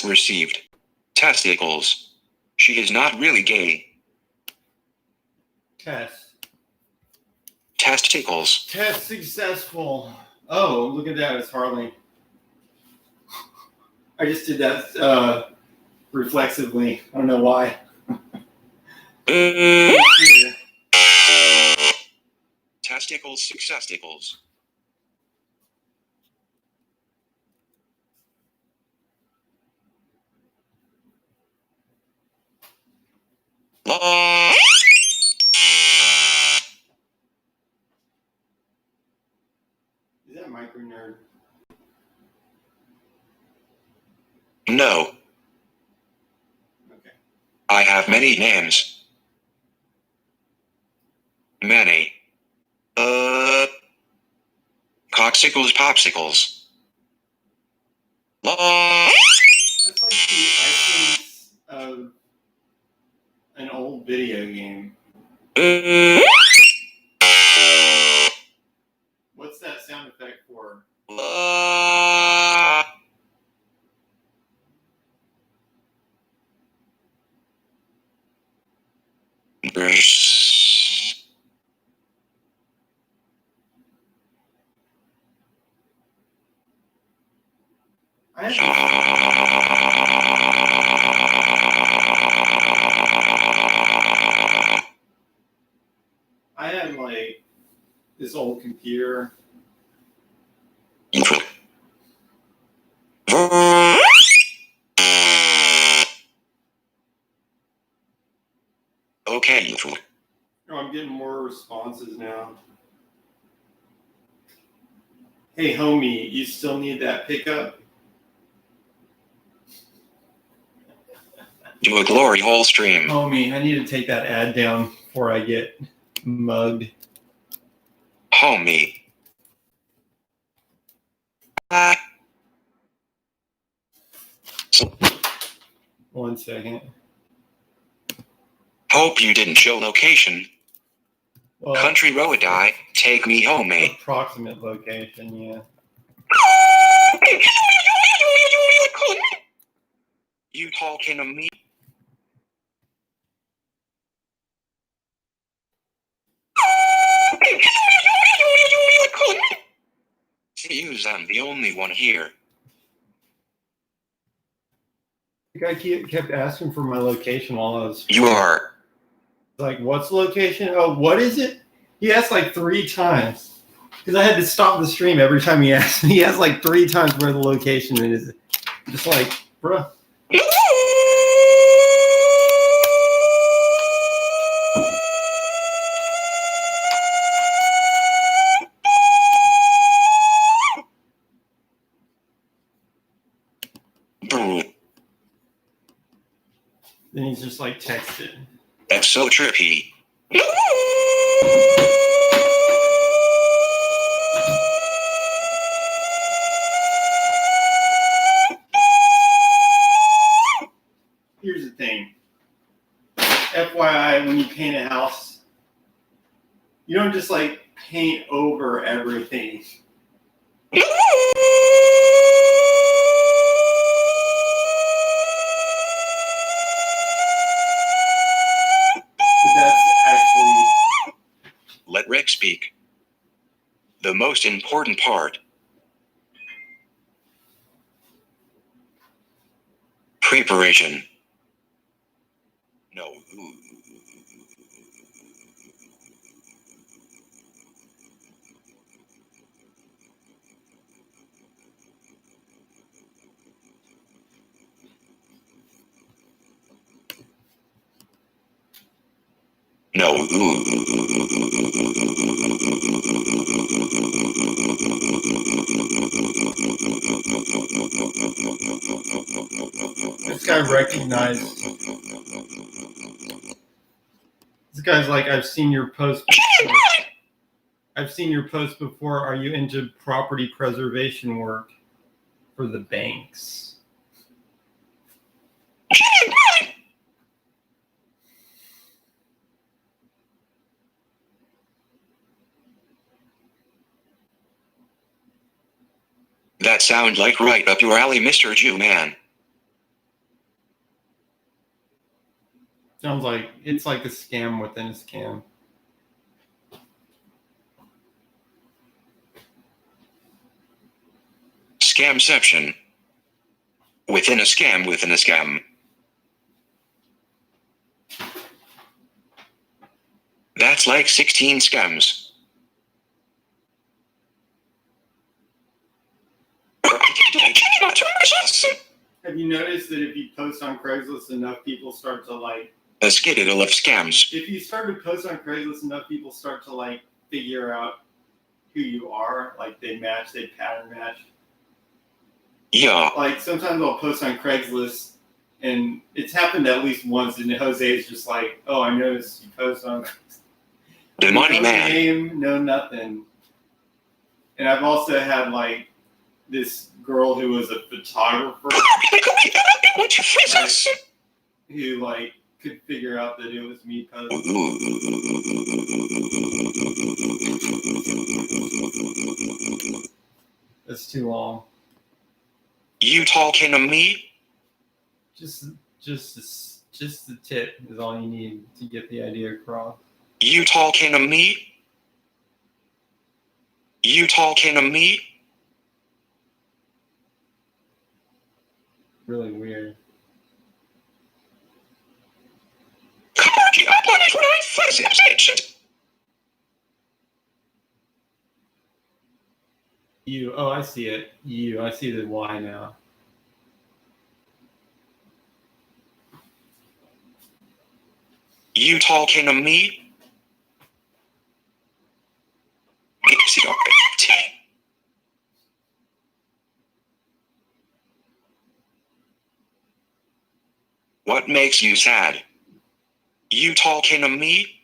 Task received. Testicles. She is not really gay. Test. Testicles. Test successful. Oh, look at that. It's Harley. I just did that reflexively. I don't know why. Testicles, successticles. Is that Micro Nerd? No. Okay. I have many names. Many. Coxicles, popsicles. That's like the essence of an old video game. What's that sound effect for? I had like this old computer. Okay. Oh, I'm getting more responses now. Hey, homie, you still need that pickup? Do a glory hole stream. Homie, I need to take that ad down before I get mugged. Homie. One second. Hope you didn't show location. Well, Country road die, take me home, mate. Approximate location, yeah. You talking to me? Seems I'm the only one here. The guy kept asking for my location while I was. You are. Like, what's the location? Oh, what is it? He asked like 3 times. Because I had to stop the stream every time he asked me. He asked like 3 times where the location is. Just like, bruh. Then he's just like texted. That's so trippy. Here's the thing. FYI, when you paint a house, you don't just like paint over everything. Let Rick speak. The most important part. Preparation. No. No. This guy recognized. This guy's like, I've seen your post before. I've seen your post before. Are you into property preservation work for the banks? That sounds like right up your alley, Mr. Jew Man. Sounds like it's like a scam within a scam. Scamception. Within a scam within a scam. That's like 16 scams. Have you noticed that if you post on Craigslist, enough people start to like? A skididdle of scams. If you start to post on Craigslist, enough people start to like figure out who you are. Like they pattern match. Yeah. Like sometimes I'll post on Craigslist, and it's happened at least once, and Jose's just like, "Oh, I noticed you post on." The money no man. Name, no nothing. And I've also had like this girl who was a photographer who like could figure out that it was me posting. That's too long. You talking to me? Just the tip is all you need to get the idea across. You talking to me? You talking to me? Really weird. You. Oh, I see it. You. I see the Y now. You talking to me? What makes you sad? You talking to me?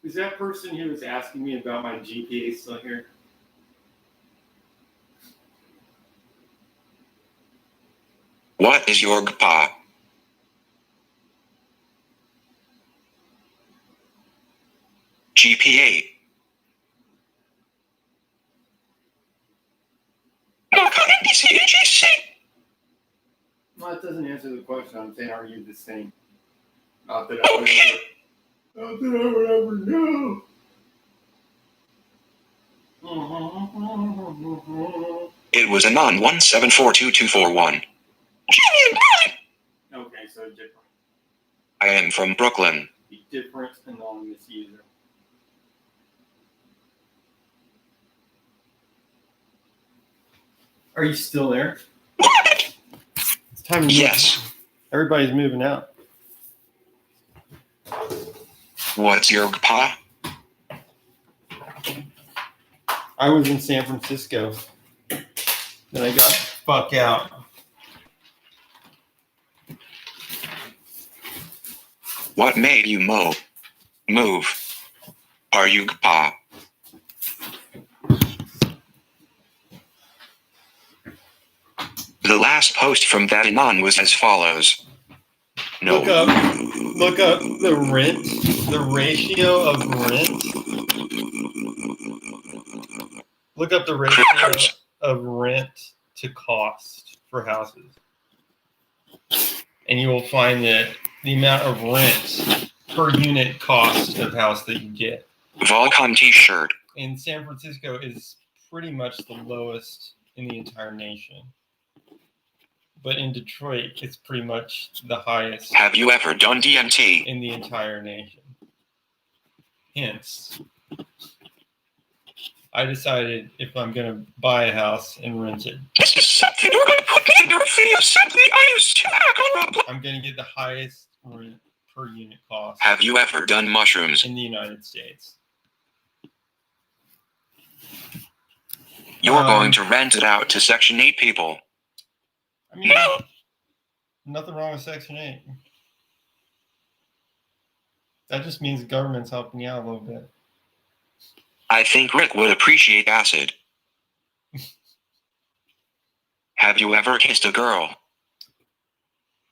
Is that person who was asking me about my GPA still here? What is your GPA? GPA. Well, that doesn't answer the question. I'm saying, are you the same? Not that I would ever know. It was Anon 1742241. Okay, so different. I am from Brooklyn. Be different anonymous user. Are you still there? It's time to move. Yes. Everybody's moving out. What's your GPA? I was in San Francisco. Then I got the fuck out. What made you move? Are you GPA? The last post from that Anon was as follows. No. Look up the ratio of rent. Look up the ratio of rent to cost for houses. And you will find that the amount of rent per unit cost of house that you get Volcom t-shirt. in San Francisco is pretty much the lowest in the entire nation. But in Detroit, it's pretty much the highest Have you ever done DMT? in the entire nation. Hence, I decided if I'm going to buy a house and rent it, This is something we're going to put in your video. Simply, I used to I'm going to get the highest rent per unit cost Have you ever done mushrooms? in the United States. You're going to rent it out to Section 8 people. I mean, nothing wrong with Section 8. That just means the government's helping you out a little bit. I think Rick would appreciate acid. Have you ever kissed a girl?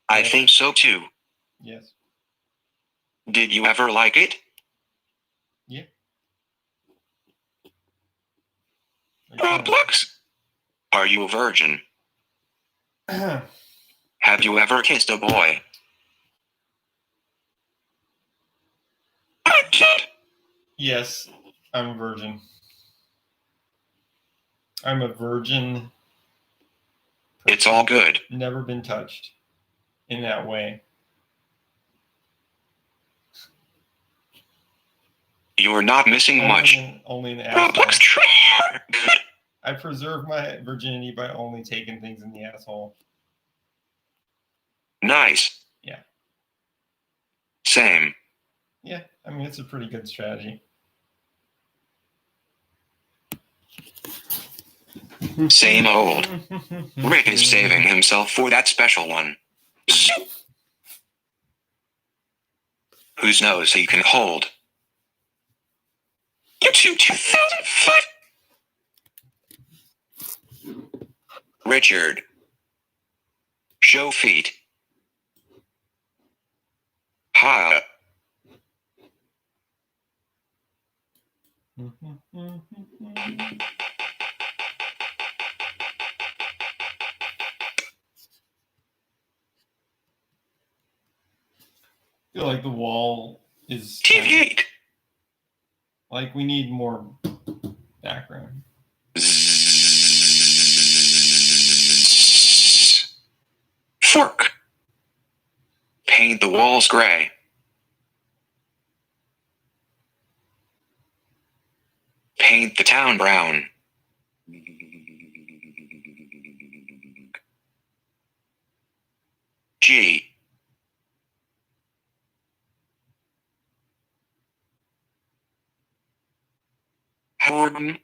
I Yes. think so too. Yes. Did you ever like it? Yeah. Roblox. Are you a virgin? Have you ever kissed a boy? I did. Yes, I'm a virgin. I'm a virgin. It's all good. Never been touched in that way. You're not missing much. Only an asshole. Roblox try. I preserve my virginity by only taking things in the asshole. Nice. Yeah. Same. Yeah, I mean, it's a pretty good strategy. Same old. Rick is saving himself for that special one. Whose nose he can hold. YouTube 2005. Richard. Show feet. Ha. I feel like the wall is TV8. like we need more background. Fork. Paint the walls gray. Paint the town brown. G. Horton.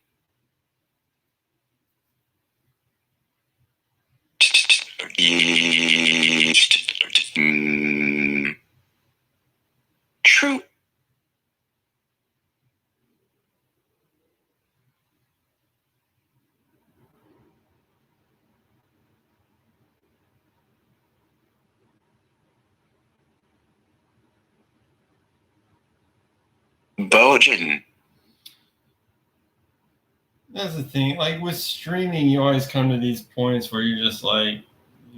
True. Bojan. That's the thing. Like with streaming, you always come to these points where you're just like,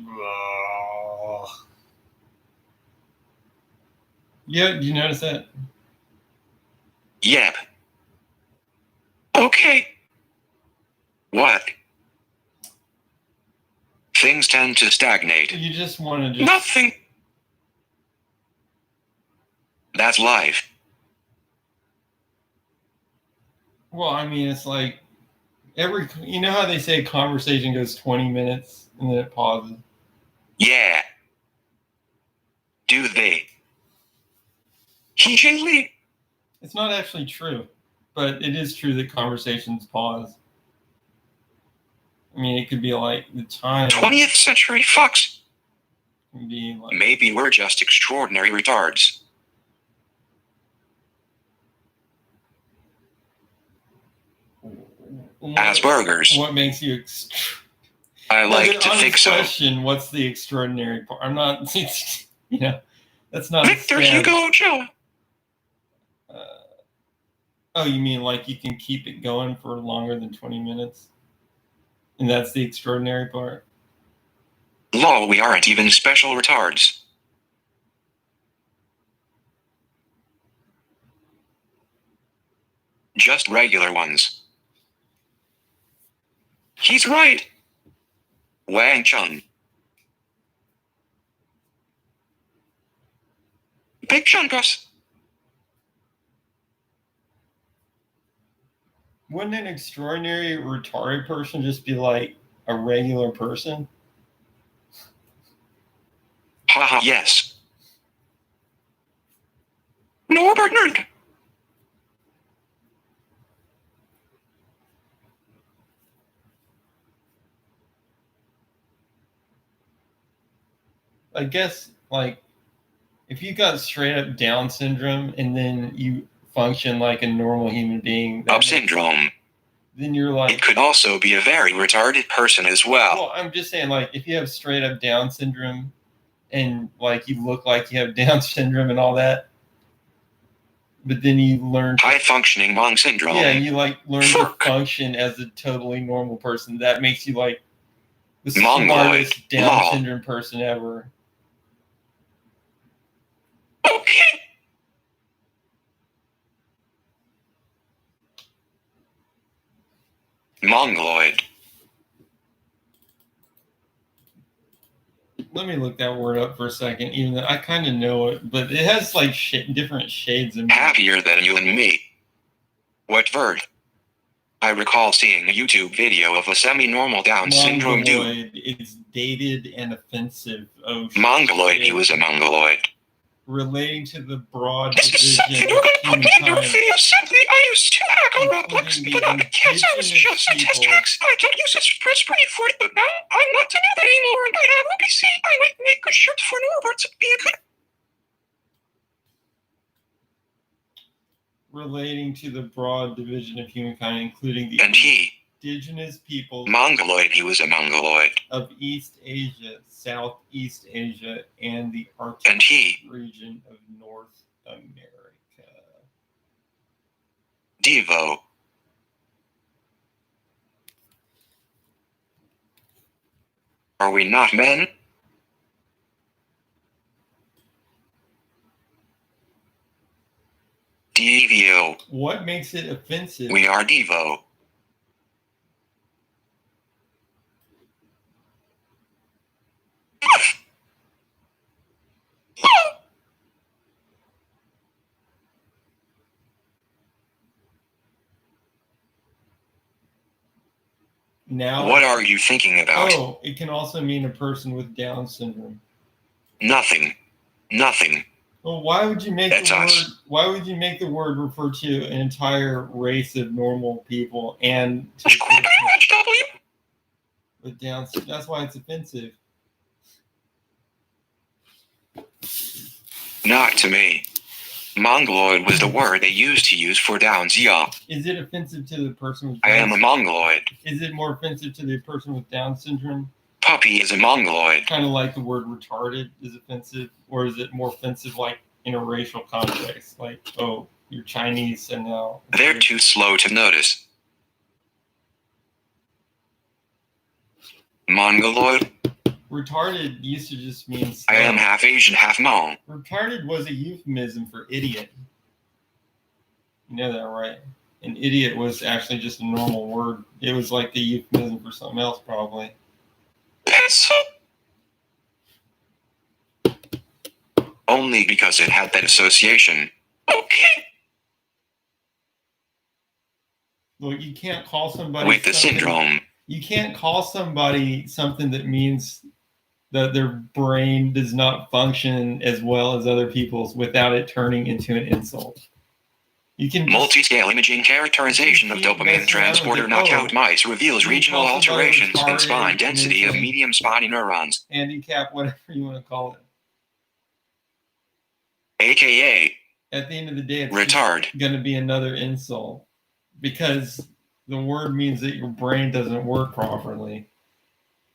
ugh. Yeah, do you notice that? Yep. Okay. What? Things tend to stagnate. You just want to just. Nothing. That's life. Well, I mean, it's like you know how they say a conversation goes 20 minutes and then it pauses? Yeah. Do they? Usually. It's not actually true, but it is true that conversations pause. I mean, it could be like the time. 20th century fucks. Can be like, Maybe we're just extraordinary retards. Asperger's. What makes you? I like to think so. Question: what's the extraordinary part? I'm not. You know, that's not. Victor Hugo Joe. Oh, you mean like you can keep it going for longer than 20 minutes? And that's the extraordinary part? Lol, we aren't even special retards. Just regular ones. He's right. Wang Chung. Big Chunkus. Wouldn't an extraordinary retarded person just be like a regular person? Haha, yes. Norbert Nerd. I guess, like, if you got straight up Down syndrome and then you function like a normal human being, Up syndrome. Then you're like... It could also be a very retarded person as well. Well, I'm just saying, like, if you have straight up Down syndrome and, like, you look like you have Down syndrome and all that, but then you learn... High-functioning Mong syndrome. Yeah, you, like, learn to function as a totally normal person. That makes you, like, The Mongoloid. smartest Down Lol. syndrome person ever. Okay. Mongoloid. Let me look that word up for a second, even though I kind of know it, but it has like different shades of Happier than you and me. What word? I recall seeing a YouTube video of a semi-normal Down syndrome dude. Mongoloid. It's dated and offensive. Oh, Mongoloid, he shit. was a mongoloid. Relating to the broad This is division something of we're gonna put into a humankind, video simply. I used to hack on Roblox, including but the I can't. I was indigenous just a test people. hacks. I don't use this for pretty for it, but now I'm not to do that anymore, and I have a PC. I might make a shirt for Norbert to be a good. Relating to the broad division of humankind, including the And he, indigenous peoples Mongoloid, he was a mongoloid. of East Asia, Southeast Asia, and the Arctic And he, region of North America. Devo. Are we not men? Devo. What makes it offensive? We are Devo. Now, What are you thinking about? oh, it can also mean a person with Down syndrome. Nothing. Nothing. Well, why would you make That's the word? us. Why would you make the word refer to an entire race of normal people and to a person W. with Down syndrome? That's why it's offensive. Not to me. Mongoloid was the word they used to use for Downs, yeah. Is it offensive to the person with I Down am a Mongoloid. Is it more offensive to the person with Down syndrome? Puppy is a Mongoloid. Kind of like the word retarded is offensive, or is it more offensive like in a racial context? Like, oh, you're Chinese and now They're too slow to notice. Mongoloid? retarded used to just mean I am slow. half Asian, half Mong. Retarded was a euphemism for idiot. You know that, right? An idiot was actually just a normal word. It was like the euphemism for something else, probably. Pencil? Only because it had that association. Okay. Well, you can't call somebody With the something- syndrome. You can't call somebody something that means that their brain does not function as well as other people's without it turning into an insult. You can Multi-scale imaging characterization of dopamine transporter knockout mice reveals regional alterations in spine density of medium spiny neurons, handicap, whatever you want to call it. aka At the end of the day, it's retard. going to be another insult because the word means that your brain doesn't work properly.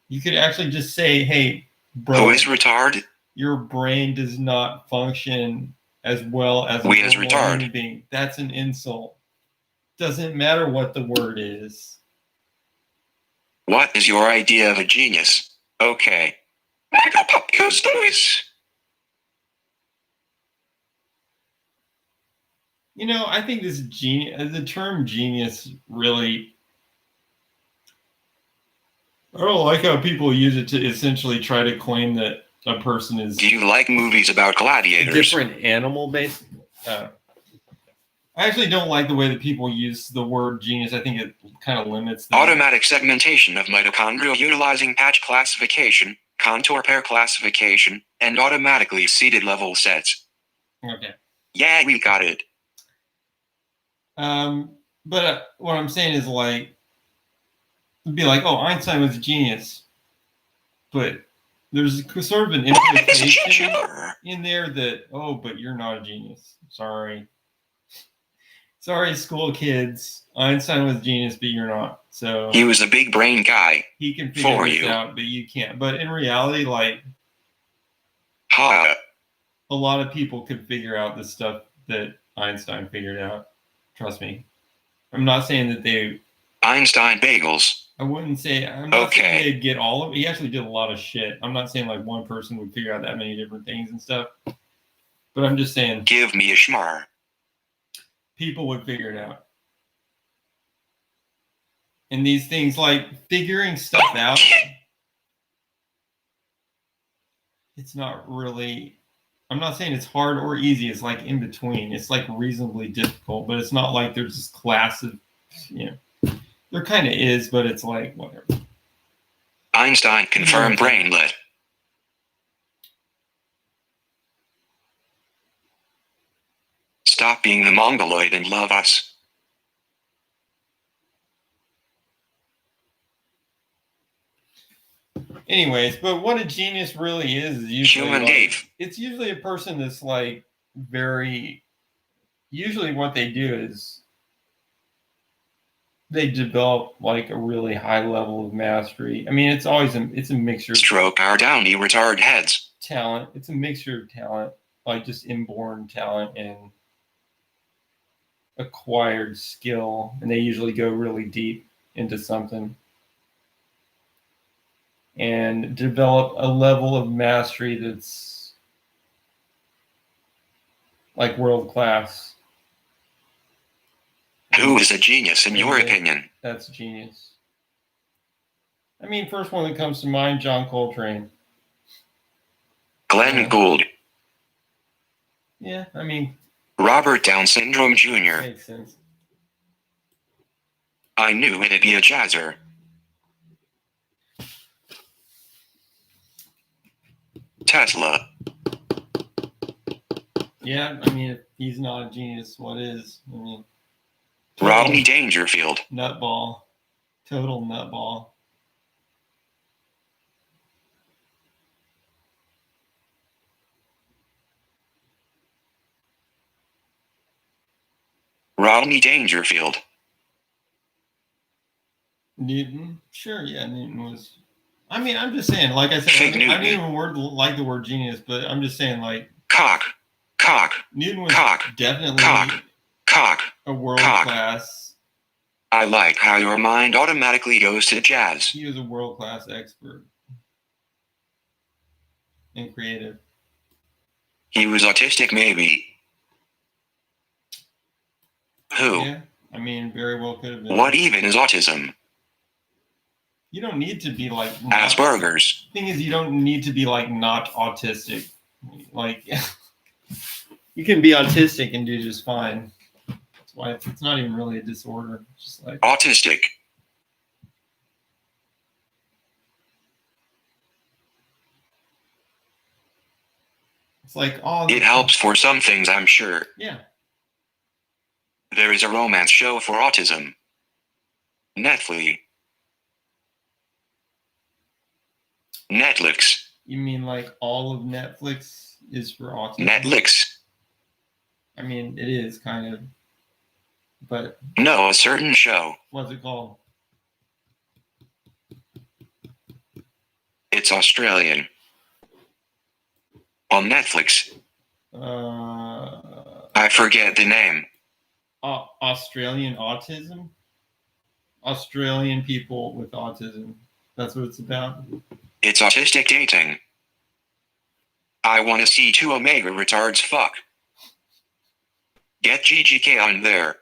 You could actually just say, hey, bro, Who is retard? your brain does not function as well as a We as normal retard. human being. That's an insult. Doesn't matter what the word is. What is your idea of a genius? Okay. Mega Pop goes Lewis. You know, I think this the term genius really. I don't like how people use it to essentially try to claim that a person is Do you like movies about gladiators? different animal based. I actually don't like the way that people use the word genius. I think it kind of limits them. Automatic segmentation of mitochondria utilizing patch classification, contour pair classification, and automatically seeded level sets. Okay. Yeah, we got it. But what I'm saying is like, it'd be like, oh, Einstein was a genius, but there's sort of an implication in there that, oh, but you're not a genius. Sorry, school kids. Einstein was a genius, but you're not. So He was a big brain guy. he can figure for this you. out, but you can't. But in reality, like Ha. a lot of people could figure out the stuff that Einstein figured out. Trust me. I'm not saying that they. Einstein bagels. I wouldn't say. I'm not Okay. saying they'd get all of it. He actually did a lot of shit. I'm not saying like one person would figure out that many different things and stuff. But I'm just saying Give me a schmar. people would figure it out. And these things like figuring stuff out, it's not really. I'm not saying it's hard or easy. It's like in between. It's like reasonably difficult, but it's not like there's this class of, there kind of is, but it's like whatever. Einstein confirmed brainlet. Stop being the mongoloid and love us. Anyways, but what a genius really is usually Human like, Dave. it's usually a person that's like very. Usually, what they do is they develop like a really high level of mastery. I mean, it's always it's a mixture of Stroke our downy retard heads. talent. It's a mixture of talent, like just inborn talent and acquired skill, and they usually go really deep into something and develop a level of mastery that's like world class. Who is a genius in your opinion? That's genius. I mean, first one that comes to mind, John Coltrane. Glenn Gould. Yeah, I mean, Robert Down Syndrome Jr. makes sense. I knew it'd be a jazzer. Tesla. Yeah, I mean, if he's not a genius, what is? I mean, Rodney Dangerfield. Nutball. Total nutball. Rodney Dangerfield. Newton? Sure, yeah, Newton was. I mean, I'm just saying, like I said, Fake I Newton. don't even like the word genius, but I'm just saying, like, Cock. Newton was Cock. definitely Cock. a world class. I like how your mind automatically goes to jazz. He was a world class expert and creative. He was autistic, maybe. Who? Yeah, I mean, very well could have been. What even is autism? You don't need to be like Asperger's. Thing is, you don't need to be like not autistic. Like, you can be autistic and do just fine. That's why it's not even really a disorder. It's just like Autistic. it's like It helps for some things, I'm sure. Yeah. There is a romance show for autism. Netflix. You mean like all of Netflix is for autism? Netflix. I mean, it is kind of, but No, a certain show. what's it called? It's Australian. On Netflix. I forget the name. Australian autism? Australian people with autism. That's what it's about. It's autistic dating. I want to see two Omega retards fuck. Get GGK on there.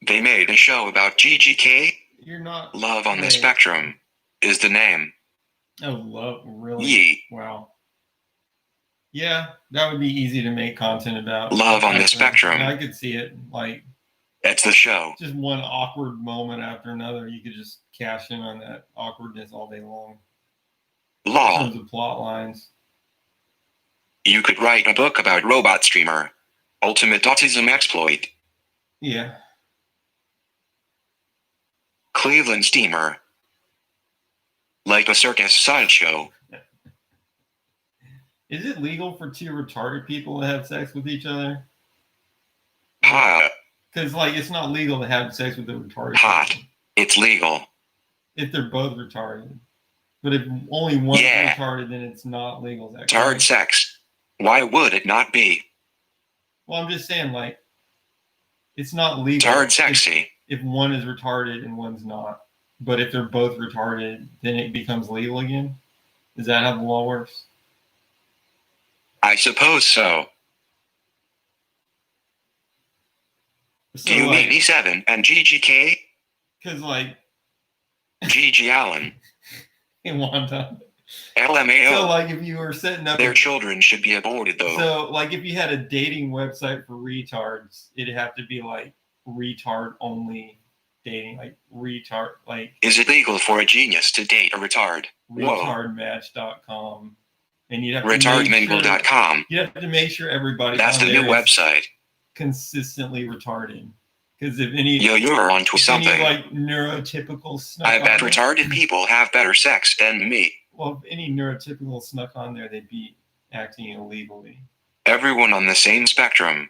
They made a show about GGK. You're not. Love on the Spectrum is the name. Oh, love, really? Yee. Wow. Yeah, that would be easy to make content about. Love on the Spectrum. I could see it. Like, It's the show. just one awkward moment after another. You could just cash in on that awkwardness all day long. In Lol. terms of plot lines. You could write a book about Robot Streamer. Ultimate Autism Exploit. Yeah. Cleveland Steamer. Like a circus sideshow. Is it legal for two retarded people to have sex with each other? Hot. Because, like, it's not legal to have sex with a retarded Hot. person It's legal. if they're both retarded. But if only one's Yeah. retarded, then it's not legal. Is that Tard correct? sex. Why would it not be? Well, I'm just saying, like, it's not legal. Tard sexy. if one is retarded and one's not. But if they're both retarded, then it becomes legal again. Is that how the law works? I suppose so. So, Do you mean E7 and GGK? Because, like, GG Allen. in Wanda. LMAO. So, like, if you were setting up Their children should be aborted, though. So, like, if you had a dating website for retards, it'd have to be like retard only dating, like retard, like. Is it legal for a genius to date a retard? Retardmatch.com, and you'd have to Retardmingle.com. you have to make sure everybody. That's the new website. Consistently retarded, because if any. You're onto something. Any, like, neurotypical snuck. I bet retarded people have better sex than me. Well, if any neurotypical snuck on there, they'd be acting illegally. Everyone on the same spectrum.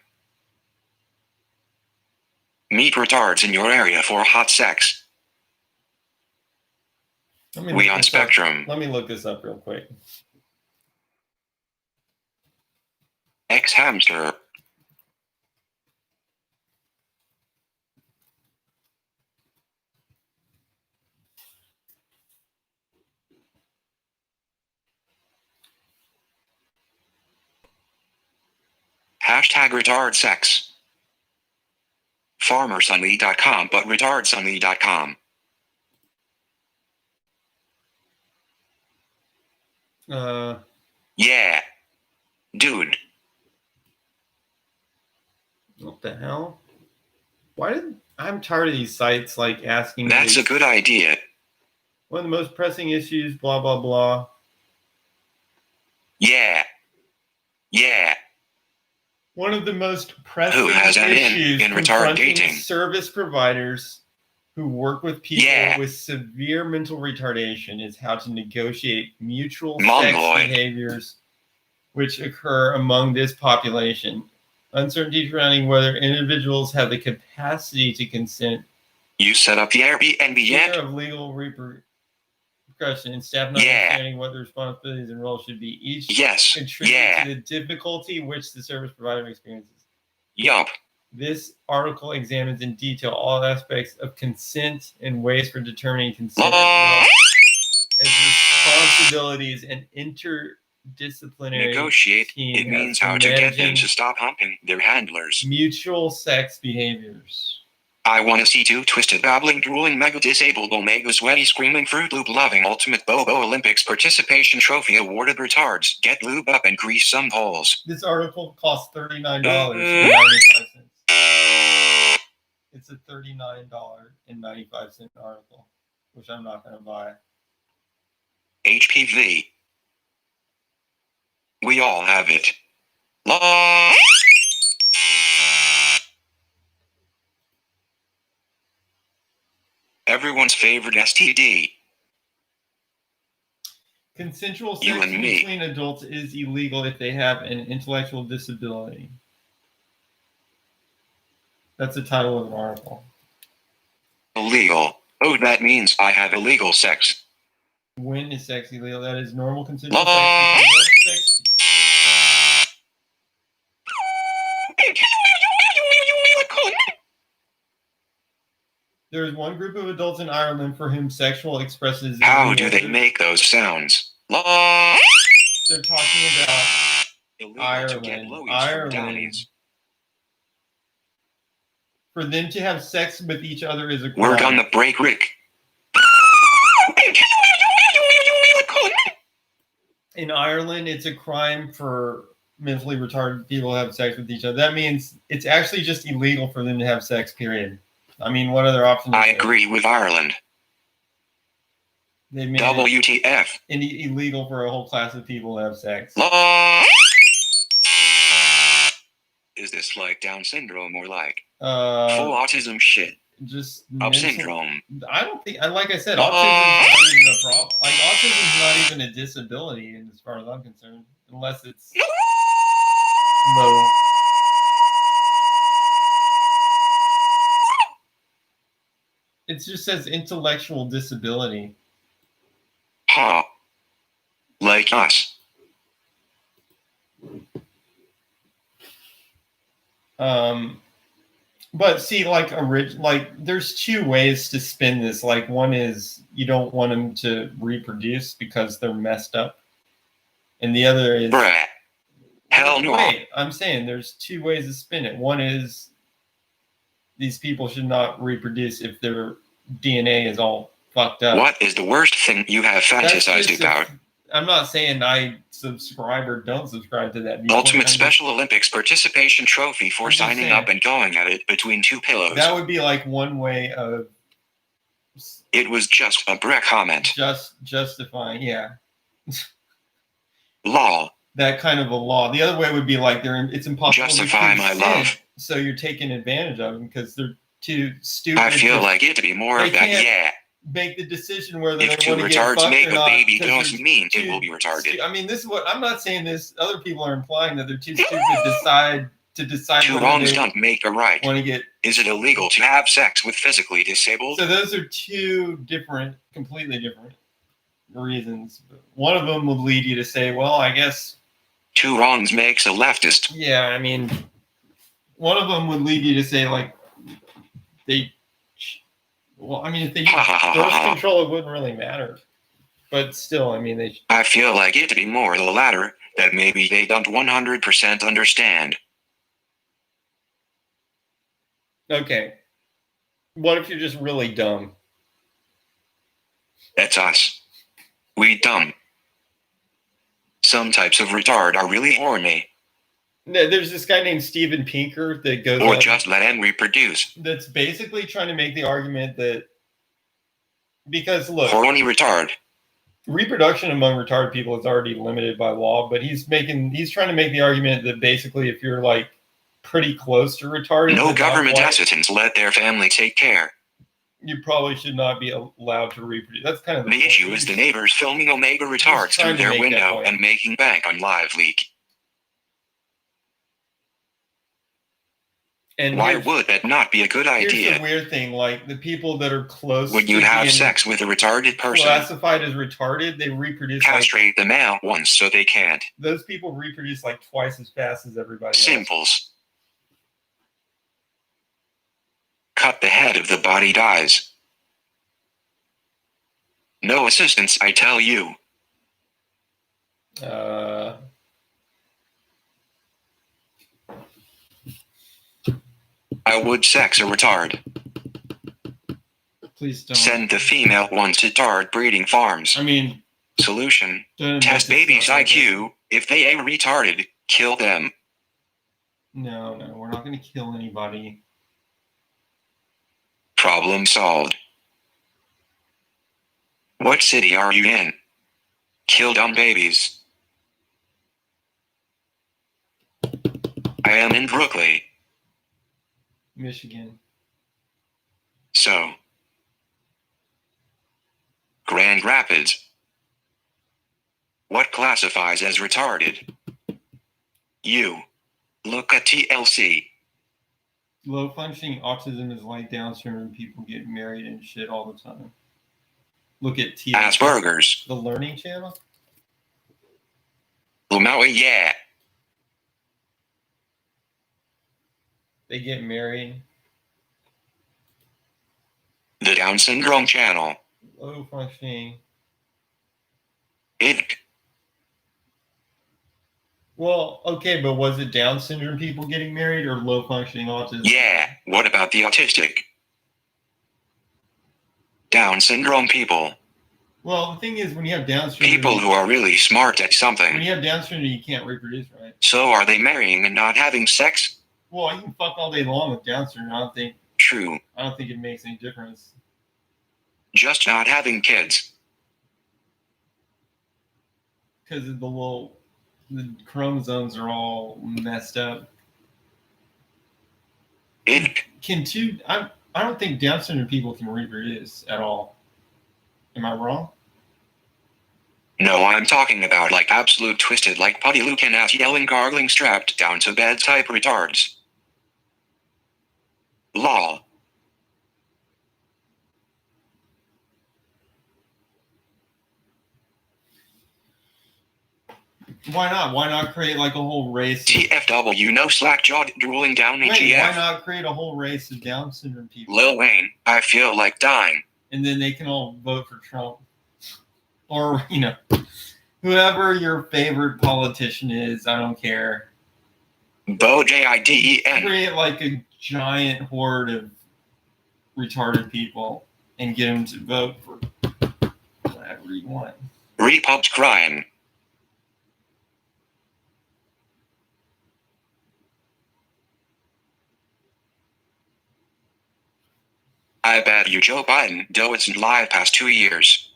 Meet retards in your area for hot sex. We on Spectrum. Let me look this up real quick. X-Hamster. Hashtag retard sex. FarmerSunny.com, but retardsunny.com. Yeah. Dude. What the hell? I'm tired of these sites, like, asking. That's a good idea. One of the most pressing issues, blah, blah, blah. Yeah. Yeah. One of the most pressing Who has an issues in retard confronting dating? Service providers who work with people Yeah. with severe mental retardation is how to negotiate mutual Mongoloid. sex behaviors which occur among this population. Uncertainty surrounding whether individuals have the capacity to consent. You set up the Airbnb yet? Fear of legal repercussion and staff not Yeah. understanding what the responsibilities and roles should be. Each Yes. contribute Yeah. to the difficulty which the service provider experiences. Yup. This article examines in detail all aspects of consent and ways for determining consent, as well as responsibilities and interdisciplinary Negotiate. team It means how to get them to stop humping their handlers. mutual sex behaviors. I want to see two twisted, babbling, drooling, mega disabled, omega sweaty, screaming, Fruit Loop loving, ultimate Bobo Olympics participation trophy awarded retards get lube up and grease some holes. This article costs $39.95. It's a $39.95 article, which I'm not going to buy. HPV. We all have it. La. Everyone's favorite STD. Consensual You sex and me. between adults is illegal if they have an intellectual disability. That's the title of an article. Illegal. Oh, that means I have illegal sex. When is sex illegal? That is normal consensual La. sex between adults. There is one group of adults in Ireland for whom sexual expresses. How do they make those sounds? La. They're talking about Illegal to get lowies from Ireland. downies. For them to have sex with each other is a crime. We're gonna break Rick. In Ireland, it's a crime for mentally retarded people to have sex with each other. That means it's actually just illegal for them to have sex, period. I mean, what other options? I agree with Ireland. They made it WTF. illegal for a whole class of people to have sex. La. Is this like Down syndrome or like full autism shit? Just Up mental- syndrome. I don't think, like I said, autism is not even a problem. Like, autism is not even a disability, as far as I'm concerned, unless it's low. It just says intellectual disability. Huh. Like us. But see, like there's two ways to spin this. Like one is you don't want them to reproduce because they're messed up, and the other is Bruh. Hell no. Wait, I'm saying there's two ways to spin it. One is these people should not reproduce if their DNA is all fucked up. What is the worst thing you have fantasized about? I'm not saying I subscribe or don't subscribe to that viewpoint. Ultimate Special Olympics participation trophy for signing up and going at it between two pillows. That would be like one way of. It was just a Breck comment. Just justifying, yeah. Law. That kind of a law. The other way would be like it's impossible justify to my love. So you're taking advantage of them because they're too stupid. I feel like it to be more of that, yeah. Make the decision whether if two retards make a baby doesn't mean it will be retarded. I mean, this is what I'm not saying. This other people are implying that they're too stupid to decide. Two wrongs don't make a right. Want to get? Is it illegal to have sex with physically disabled? So those are two completely different reasons. One of them would lead you to say, well, I guess two wrongs makes a leftist. Yeah, I mean, one of them would lead you to say like they. Well, I mean, if they use birth control, it wouldn't really matter. But still, I mean, I feel like it to be more the latter, that maybe they don't 100% understand. Okay. What if you're just really dumb? That's us. We dumb. Some types of retard are really horny. There's this guy named Steven Pinker that goes or just let them reproduce. That's basically trying to make the argument that because look, horny retard. Reproduction among retarded people is already limited by law, but he's trying to make the argument that basically if you're like pretty close to retarded, no government assistance, let their family take care. You probably should not be allowed to reproduce. That's kind of the issue is the neighbors filming Omega retards through their window and making bank on Live Leak. And why would that not be a good idea? Here's the weird thing, like the people that are close when you have sex with a retarded person classified as retarded, they reproduce castrate them out once so they can't. Those people reproduce like twice as fast as everybody Simples. else. Cut the head of the body dies. No assistance, I tell you. I would sex a retard. Please don't. Send the female ones to retard breeding farms. I mean, solution. Test babies' IQ. If they ain't retarded, kill them. No, we're not going to kill anybody. Problem solved. What city are you in? Kill dumb babies. I am in Brooklyn. Michigan. So. Grand Rapids. What classifies as retarded? You. Look at TLC. Low functioning autism is like Down syndrome. People get married and shit all the time. Look at TLC. Asperger's. The Learning Channel? Maui, yeah. They get married. The Down Syndrome Channel. Low functioning. It. Well, okay, but was it Down syndrome people getting married or low functioning autism? Yeah, what about the autistic? Down syndrome people. Well, the thing is, when you have Down syndrome... People who are really smart at something. When you have Down syndrome, you can't reproduce, right? So are they marrying and not having sex? Well, you can fuck all day long with Down syndrome. True. I don't think it makes any difference. Just not having kids. Because of the chromosomes are all messed up. I don't think Down syndrome people can reproduce at all. Am I wrong? No, I'm talking about like absolute twisted, like Putty Lucan ass yelling, gargling, strapped down to bed type retards. Law. Why not? Why not create like a whole race? Of, TFW, no slack jawed drooling down wait, why EGF. not create a whole race of Down syndrome people? Lil Wayne, I feel like dying. And then they can all vote for Trump. Or, you know, whoever your favorite politician is, I don't care. Bo Jiden. Create like a giant horde of retarded people and get them to vote for whatever you want. Repub's crying. I bet you Joe Biden, though it's live past 2 years.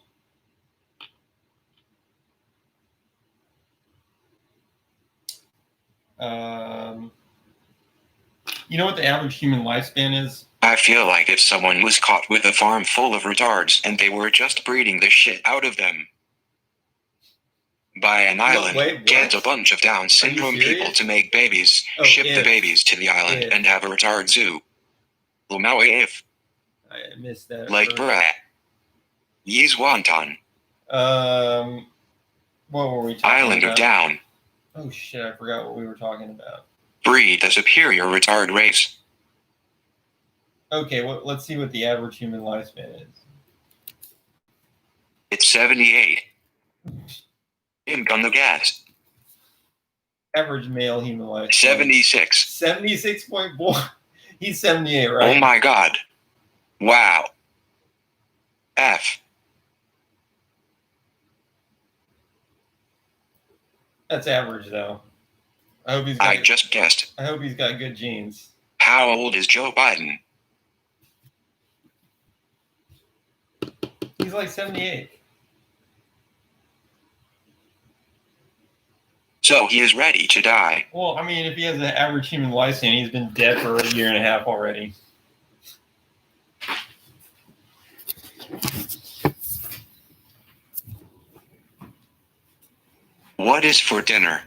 You know what the average human lifespan is? I feel like if someone was caught with a farm full of retards and they were just breeding the shit out of them. Buy an island, wait, get a bunch of Down syndrome people to make babies, ship the babies to the island, and have a retard zoo. Well, now if. I missed that. Like bruh. Ye's wonton. What were we talking Island about? of Down. Oh shit, I forgot what we were talking about. Breed the superior retard race. Okay, well, let's see what the average human lifespan is. It's 78. Imp on the gas. Average male human lifespan. 76. 76.4. He's 78, right? Oh my god. Wow. F. That's average, though. I hope he's I just guessed. I hope he's got good genes. How old is Joe Biden? He's like 78. So he is ready to die. Well, I mean, if he has an average human lifespan, he's been dead for a year and a half already. What is for dinner?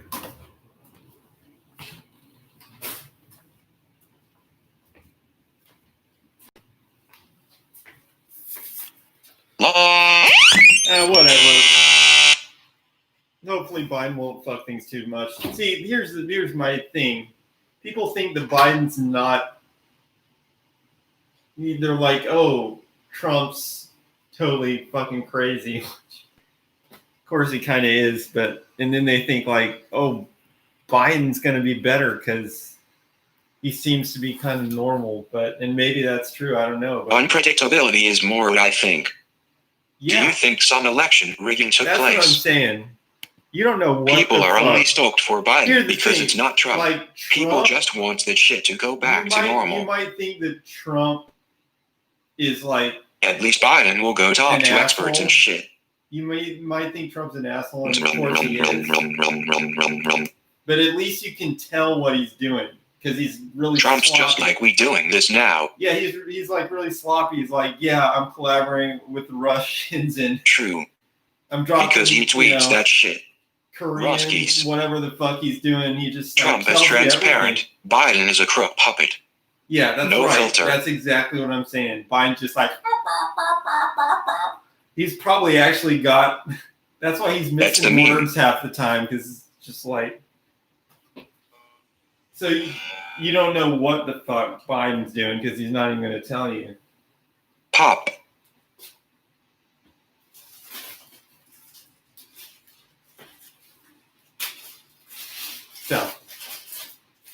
Whatever. Hopefully Biden won't fuck things too much. See, here's my thing. People think that Biden's not. They're like, oh, Trump's totally fucking crazy. Of course he kind of is, but and then they think like, oh, Biden's gonna be better because he seems to be kind of normal. And maybe that's true. I don't know. But Unpredictability is more what I think. yeah, Do you think some election rigging took that's what I'm place? saying. You don't know what People the are fuck. only stoked for Here's Biden the because thing, it's not Trump. Like People Trump, just want the shit to go back to You normal. might think that Trump is like. At least Biden will go talk An to experts asshole. and shit. You might think Trump's an asshole, and of course he is. But at least you can tell what he's doing because he's really. Trump's sloppy. just like we doing this now. Yeah, he's like really sloppy. He's like, yeah, I'm collaborating with the Russians and True. I'm dropping. Because he tweets that shit. Korean, Ruskies. whatever the fuck he's doing, he just Trump like, is tells you transparent. everything. Biden is a crook puppet. Yeah, that's No right. filter. That's exactly what I'm saying. Biden's just like. He's probably actually got. That's why he's That's missing the meme. words half the time because it's just like. So you don't know what the fuck Biden's doing because he's not even going to tell you. Pop. So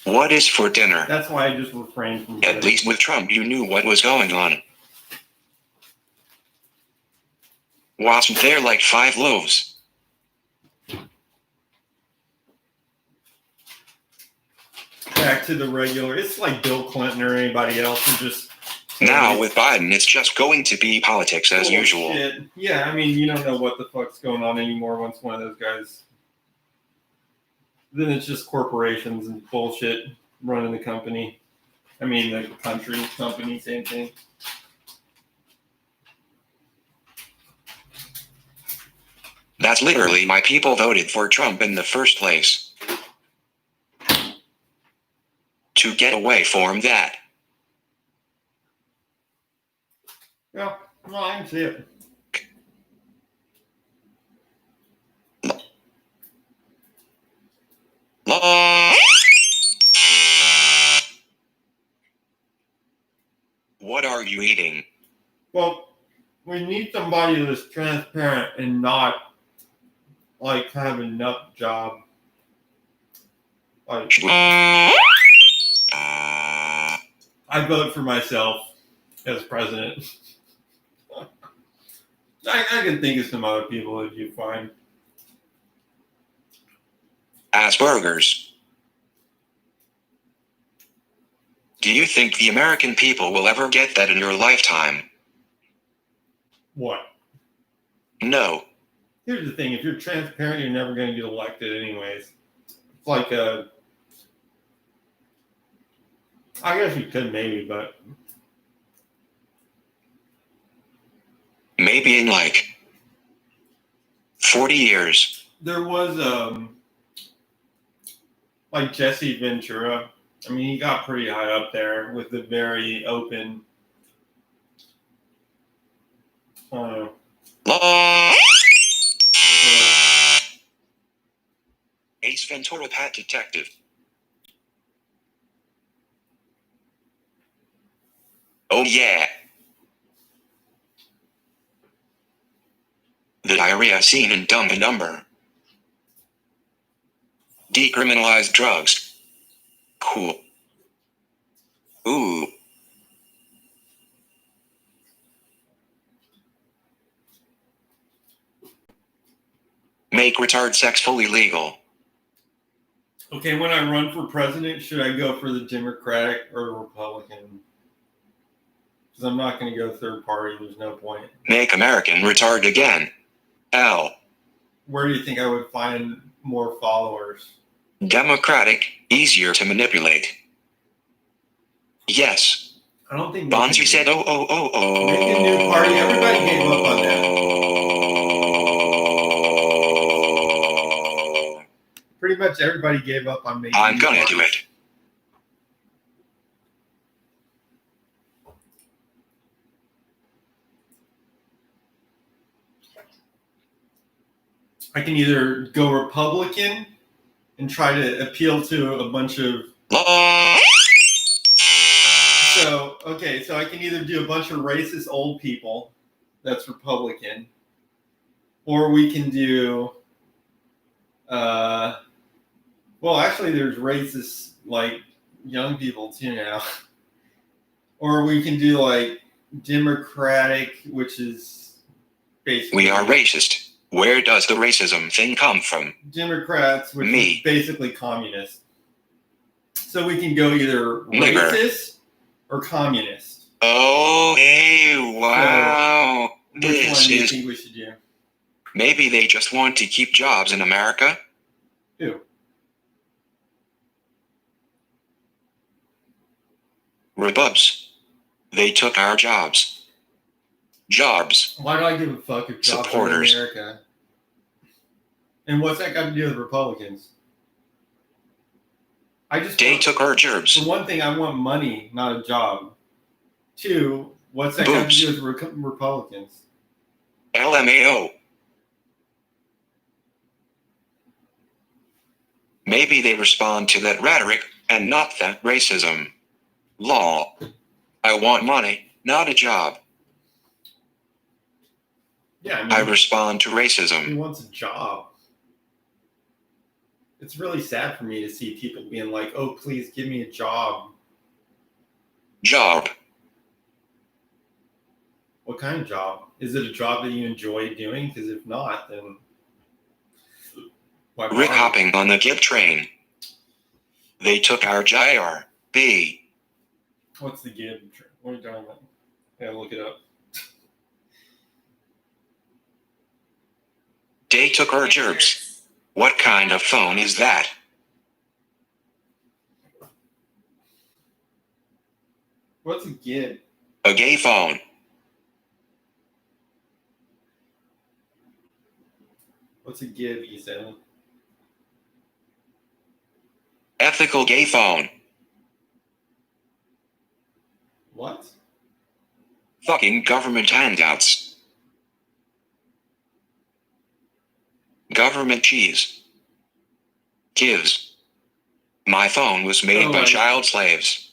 What is for dinner? that's why I just refrain from. At least with Trump, you knew what was going on. Wasn't there like 5 loaves? Back to the regular. It's like Bill Clinton or anybody else who just. Now with Biden, it's just going to be politics as usual. Shit. Yeah, I mean, you don't know what the fuck's going on anymore once one of those guys. Then it's just corporations and bullshit running the company. I mean, the country, company, same thing. That's literally why people voted for Trump in the first place. To get away from that. Yeah, no, I can see it. you eating? Well, we need somebody that's transparent and not like have a nut job. Like I vote for myself as president. I can think of some other people that you find. Asperger's. Do you think the American people will ever get that in your lifetime? What? No. Here's the thing: if you're transparent, you're never going to get elected, anyways. It's like a. I guess you could maybe, but Maybe in like 40 years. there was like Jesse Ventura. I mean, he got pretty high up there with the very open. Ace Ventura, Pat Detective. Oh yeah. The diarrhea scene in Dumb and Dumber. Decriminalize drugs. Cool. Ooh. Make retard sex fully legal. Okay, when I run for president, should I go for the Democratic or the Republican? Because I'm not going to go third party. There's no point. Make American retard again. L. Where do you think I would find more followers? Democratic, easier to manipulate. Yes. I don't think Bonzi said, oh. Make a new party. Everybody gave up on that. Pretty much everybody gave up on making. I'm gonna do it. I can either go Republican and try to appeal to a bunch of. So I can either do a bunch of racist old people, that's Republican, or we can do. Well, actually, there's racist like young people too now, or we can do like Democratic, which is basically. We are racist. Where does the racism thing come from? Democrats, which is basically communist. So we can go either racist or communist. Oh, hey, wow. So, which one do you think we should do? Maybe they just want to keep jobs in America? Who? Rebubs. They took our jobs. Jobs. Why do I give a fuck if jobs are in America? And what's that got to do with Republicans? They took our jobs. For one thing, I want money, not a job. Two, what's that got to do with Republicans? LMAO. Maybe they respond to that rhetoric and not that racism. Law. I want money, not a job. Yeah, I respond to racism. He wants a job. It's really sad for me to see people being like, oh, please give me a job. Job. What kind of job? Is it a job that you enjoy doing? Because if not, then... Rick hopping on the Gib train. They took our JRB. What's the Gib train? What are you talking about? I gotta look it up. They took our gerbs. What kind of phone is that? What's a Gib? A gay phone. What's a Gib, E7? Ethical gay phone. What? Fucking government handouts. Government cheese. Gives. My phone was made by child slaves.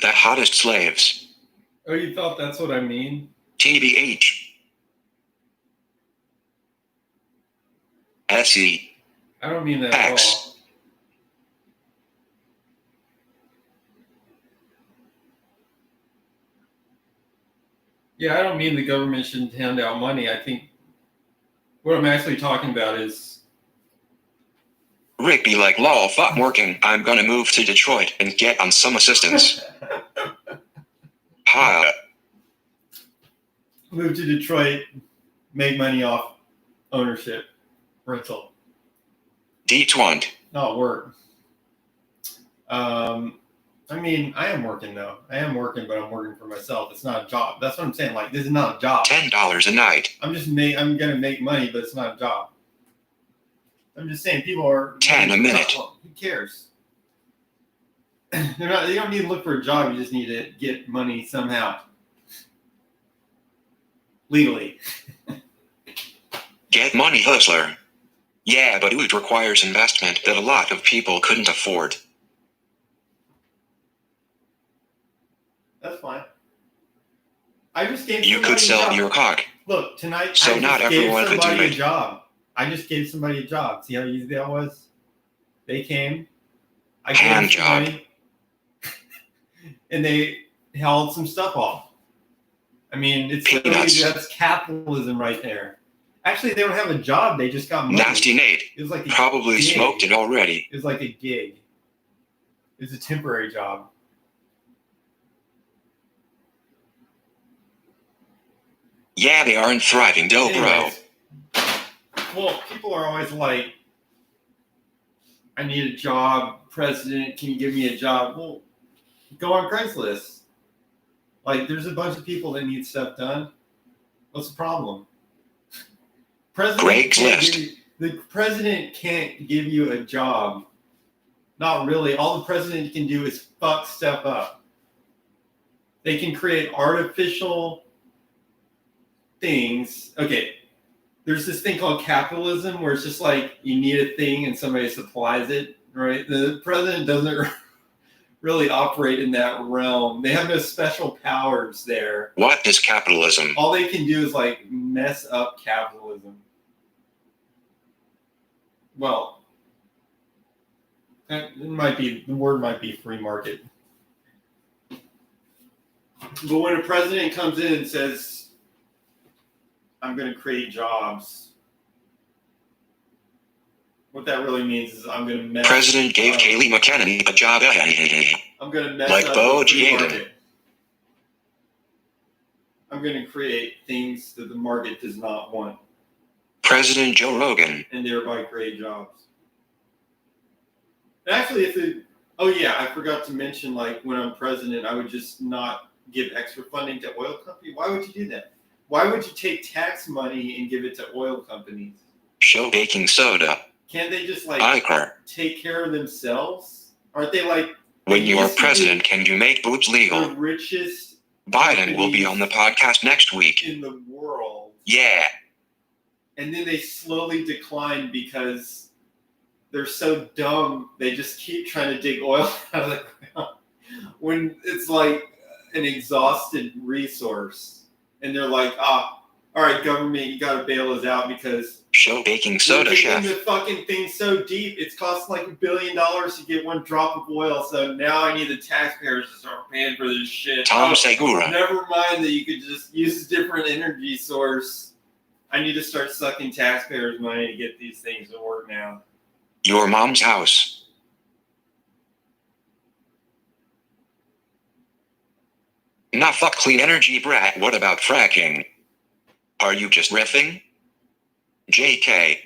The hottest slaves. Oh, you thought that's what I mean? TBH. SE. I don't mean that at X. all. Yeah, I don't mean the government shouldn't hand out money. I think what I'm actually talking about is Rick be like, lol, fuck working. I'm gonna move to Detroit and get on some assistance. Ha. move to Detroit, make money off ownership, rental, D20. not work. I mean, I am working though. I am working, but I'm working for myself. It's not a job. That's what I'm saying. Like, this is not a job. $10 a night. I'm gonna make money, but it's not a job. I'm just saying, people are 10 a minute. Well, who cares? They don't need to look for a job. You just need to get money somehow, legally. Get money, hustler. Yeah, but it requires investment that a lot of people couldn't afford. That's fine. I just gave You somebody could sell a job. your cock. Look, tonight So I just not gave everyone could do somebody it. a job. I just gave somebody a job. See how easy that was? They came. I gave Hand them some job. money, and they held some stuff off. I mean, it's literally, Peanuts. that's capitalism right there. Actually, they don't have a job. They just got money. Nasty Nate. It was like a Probably gig. smoked it already. It was like a gig. It was a temporary job. Yeah, they aren't thriving, bro. Anyways, well, people are always like, I need a job, president, can you give me a job? Well, go on Craigslist. Like, there's a bunch of people that need stuff done. What's the problem? Craigslist. The president can't give you a job. Not really. All the president can do is fuck stuff up. They can create artificial things. Okay, there's this thing called capitalism where it's just like you need a thing and somebody supplies it, right? The president doesn't really operate in that realm. They have no special powers there. What is capitalism? All they can do is like mess up capitalism. Well, it might be, the word might be free market. But when a president comes in and says, I'm going to create jobs, what that really means is I'm going to mess President gave up. Kaylee McEnany a job. I'm going to mess Like up Bo the free Jaden. market. I'm going to create things that the market does not want President Joe Rogan. and thereby create jobs. And actually, I forgot to mention, like, when I'm president, I would just not give extra funding to oil companies. Why would you do that? Why would you take tax money and give it to oil companies? Show baking soda. Can't they just, like, Icar. take care of themselves? Aren't they, like, When they you're used to be president, can you make boobs legal? the richest Biden will be on the podcast next week. in the world? Yeah. And then they slowly decline because they're so dumb, they just keep trying to dig oil out of the ground when it's like an exhausted resource. And they're like, all right, government, you got to bail us out because Show baking soda, we're digging chef. the fucking thing so deep, it's costing like $1 billion to get one drop of oil. So now I need the taxpayers to start paying for this shit. Tom Oh, Segura. never mind that you could just use a different energy source. I need to start sucking taxpayers' money to get these things to work now. Your mom's house. Nah, fuck clean energy, brat. What about fracking? Are you just riffing? JK.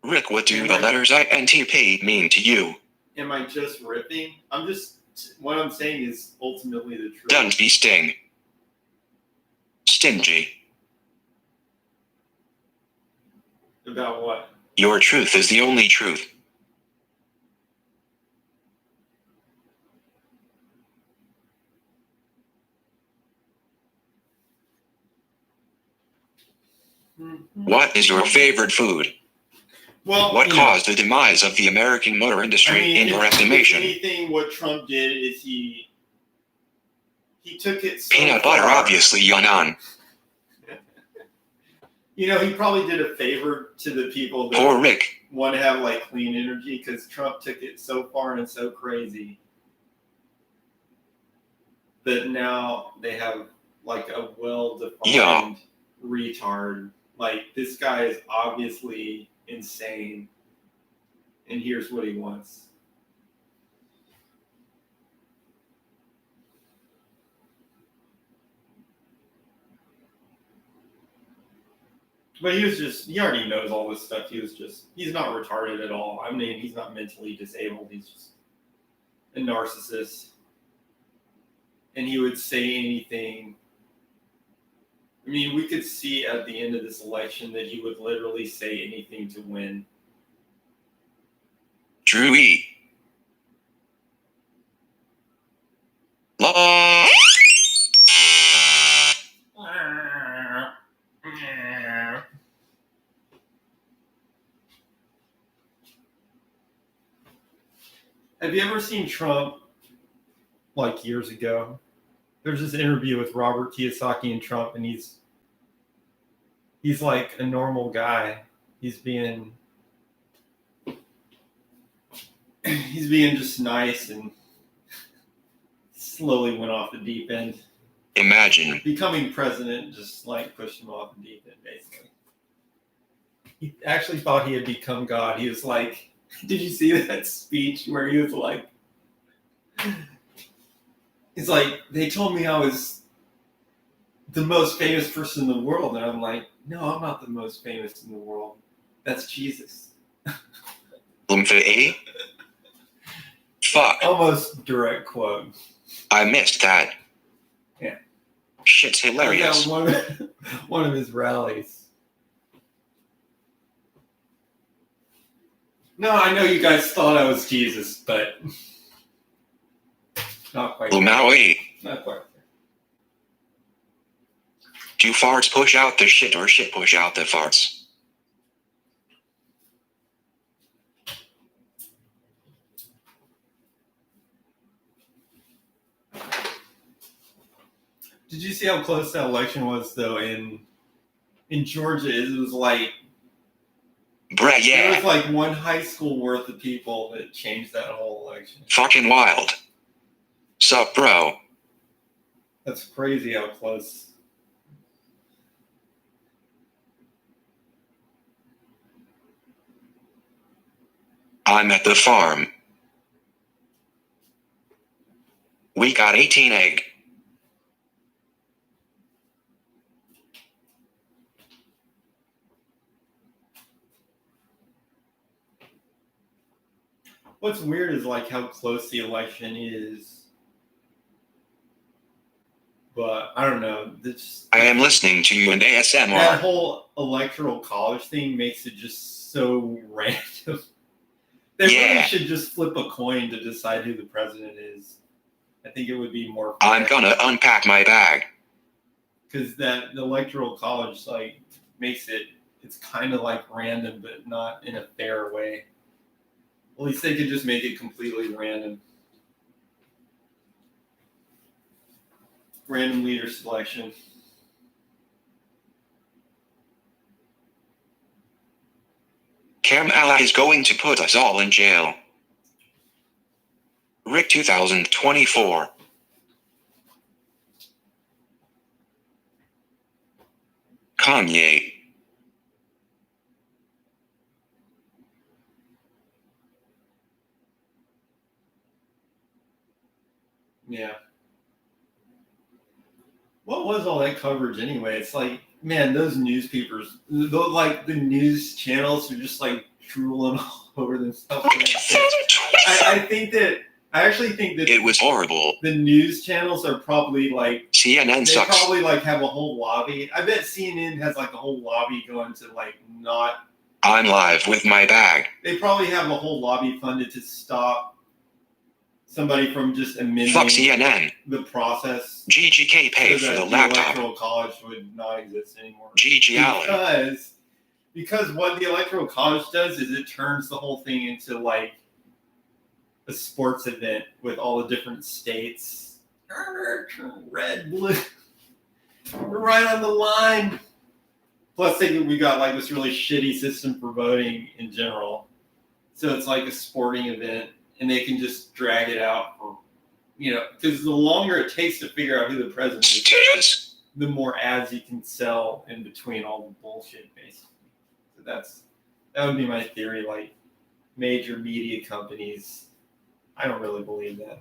Rick, what do the letters INTP mean to you? Am I just ripping? What I'm saying is ultimately the truth. Don't be sting. Stingy. About what? Your truth is the only truth. What is your favorite food? Well, What caused the demise of the American motor industry in your if estimation? anything, what Trump did is he he took it so Peanut butter, far. obviously, yawn. You know, he probably did a favor to the people that Poor Rick. want to have like clean energy because Trump took it so far and so crazy that now they have like a well-defined retard. Like, this guy is obviously insane, and here's what he wants. But he already knows all this stuff. He's not retarded at all. I mean, he's not mentally disabled. He's just a narcissist. And he would say anything. I mean, we could see at the end of this election that he would literally say anything to win. Drew E. La. Have you ever seen Trump, like years ago? There's this interview with Robert Kiyosaki and Trump, and he's like a normal guy. He's being just nice, and slowly went off the deep end. Imagine. Becoming president just like pushed him off the deep end, basically. He actually thought he had become God. He was like, did you see that speech where he was like, he's like, they told me I was the most famous person in the world. And I'm like, no, I'm not the most famous in the world. That's Jesus. A? Fuck. Almost direct quote. I missed that. Yeah. Shit's hilarious. One of his rallies. No, I know you guys thought I was Jesus, but not quite. Maui. Not quite. Do farts push out the shit or shit push out the farts? Did you see how close that election was, though? In Georgia, it was like Bruh, there yeah. was like one high school worth of people that changed that whole election. Fucking wild. Sup, bro? That's crazy how close. I'm at the farm. We got 18 egg. What's weird is like how close the election is. But I don't know. I am listening to you in That ASMR. whole electoral college thing makes it just so random. They really Yeah. should just flip a coin to decide who the president is. I think it would be more fair. I'm gonna unpack my bag. Because the electoral college like makes it's kind of like random, but not in a fair way. At least they could just make it completely random. Random leader selection. Kamala is going to put us all in jail. Rick 2024. Kanye. Yeah. What was all that coverage anyway? It's like, man, those newspapers, the news channels are just like drooling all over themselves. I actually think that It was horrible. the news channels are probably like CNN they sucks. probably like have a whole lobby. I bet CNN has like a whole lobby going to like not. I'm live with my bag. They probably have a whole lobby funded to stop somebody from just amending Fuck CNN. the process. GGK pay so for that the laptop. electoral college would not exist anymore. GG Allen. Because what the electoral college does is it turns the whole thing into like a sports event with all the different states red, blue. We're right on the line. Plus, we got like this really shitty system for voting in general. So it's like a sporting event, and they can just drag it out for, because the longer it takes to figure out who the president is, Students. the more ads you can sell in between all the bullshit, basically. So that would be my theory. Like major media companies, I don't really believe that.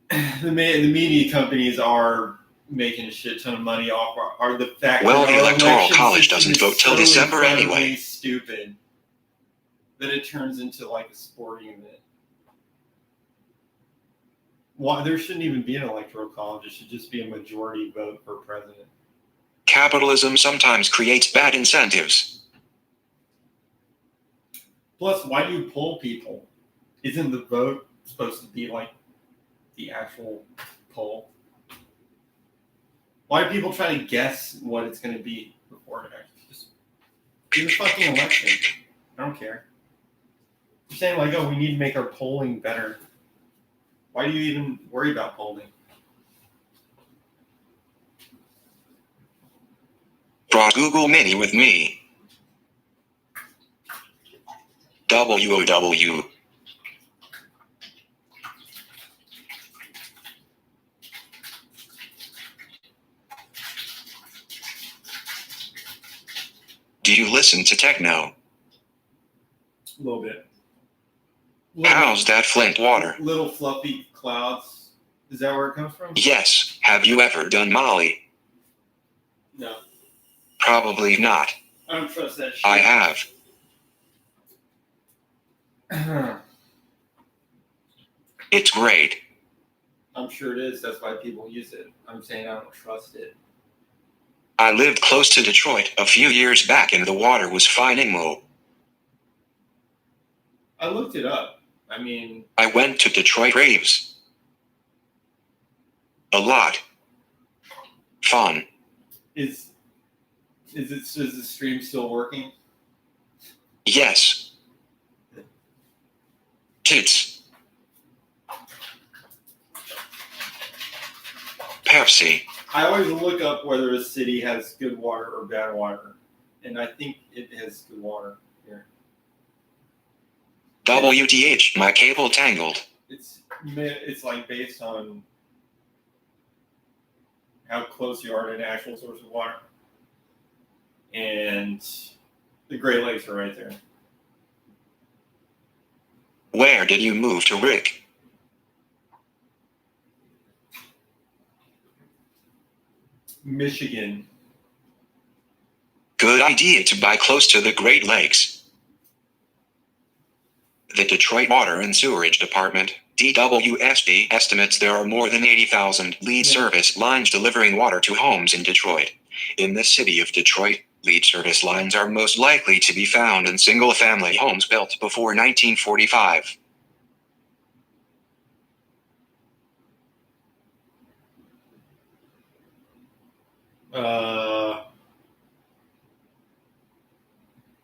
But the media companies are making a shit ton of money off are the fact Well, that the our Electoral election College system doesn't is vote till so December incredibly anyway. Stupid that it turns into like a sporting event. Why there shouldn't even be an electoral college? It should just be a majority vote for president. Capitalism sometimes creates bad incentives. Plus, why do you poll people? Isn't the vote supposed to be like the actual poll? Why do people try to guess what it's going to be before it actually just do the fucking election? I don't care. You're saying like, oh, we need to make our polling better. Why do you even worry about polling? Brought Google Mini with me. WOW. Do you listen to techno? A little bit. How's that Flint water? Little fluffy clouds. Is that where it comes from? Yes. Have you ever done Molly? No. Probably not. I don't trust that shit. I have. It's great. I'm sure it is. That's why people use it. I'm saying I don't trust it. I lived close to Detroit a few years back and the water was fine in Mo. I looked it up. I mean, I went to Detroit raves. A lot. Fun. is the stream still working? Yes. Tits. Pepsi. I always look up whether a city has good water or bad water, and I think it has good water here. WTH, my cable tangled. It's like based on how close you are to an actual source of water, and the Great Lakes are right there. Where did you move to, Rick? Michigan. Good idea to buy close to the Great Lakes. The Detroit Water and Sewerage Department, DWSD, estimates there are more than 80,000 lead service lines delivering water to homes in Detroit. In the city of Detroit, lead service lines are most likely to be found in single-family homes built before 1945.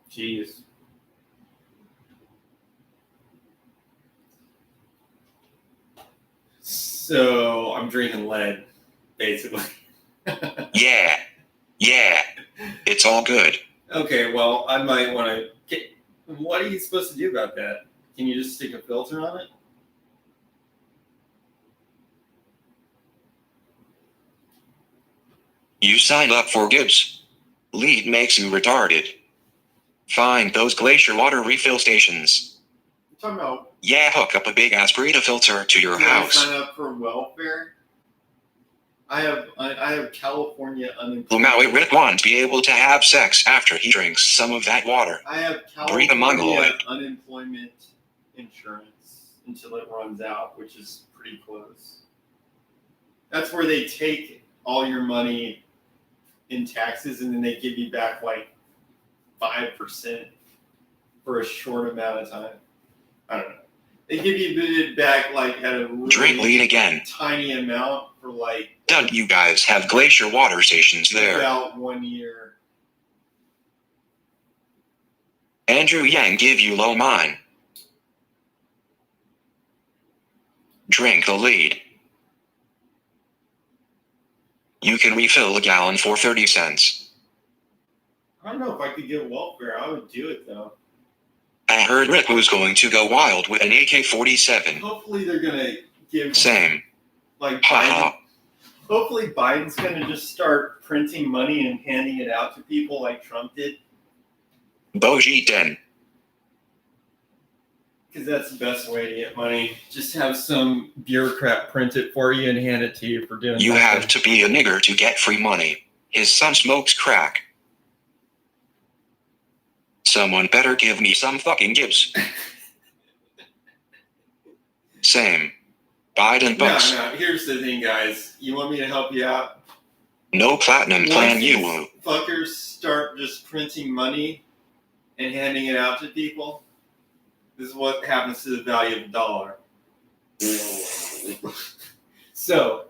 Jeez. So I'm drinking lead, basically. Yeah. It's all good. Okay, well, I might want to. What are you supposed to do about that? Can you just stick a filter on it? You signed up for Gibbs. Lead makes you retarded. Find those glacier water refill stations. You're talking about. Yeah, hook up a big ass Brita filter to your Did I house. sign up for welfare? I have California unemployment. Maui Rick wants to be able to have sex after he drinks some of that water. I have Brita California Mongoloid. unemployment insurance until it runs out, which is pretty close. That's where they take all your money in taxes and then they give you back like 5% for a short amount of time. I don't know. They give you it back like at a really Drink lead again. tiny amount for like Doug, you guys have glacier water stations there. about 1 year. Andrew Yang give you low mine. Drink the lead. You can refill a gallon for 30 cents. I don't know if I could get welfare. I would do it though. I heard Rick was going to go wild with an AK-47. Hopefully they're gonna give Same. like Haha. Biden. Hopefully Biden's gonna just start printing money and handing it out to people like Trump did, Boji Den. because that's the best way to get money. Just have some bureaucrat print it for you and hand it to you for doing. You nothing. have to be a nigger to get free money. His son smokes crack. Someone better give me some fucking gibbs. Same. Biden bucks. No. Here's the thing, guys. You want me to help you out? No platinum plan Once you these woo. fuckers start just printing money and handing it out to people, this is what happens to the value of the dollar. So,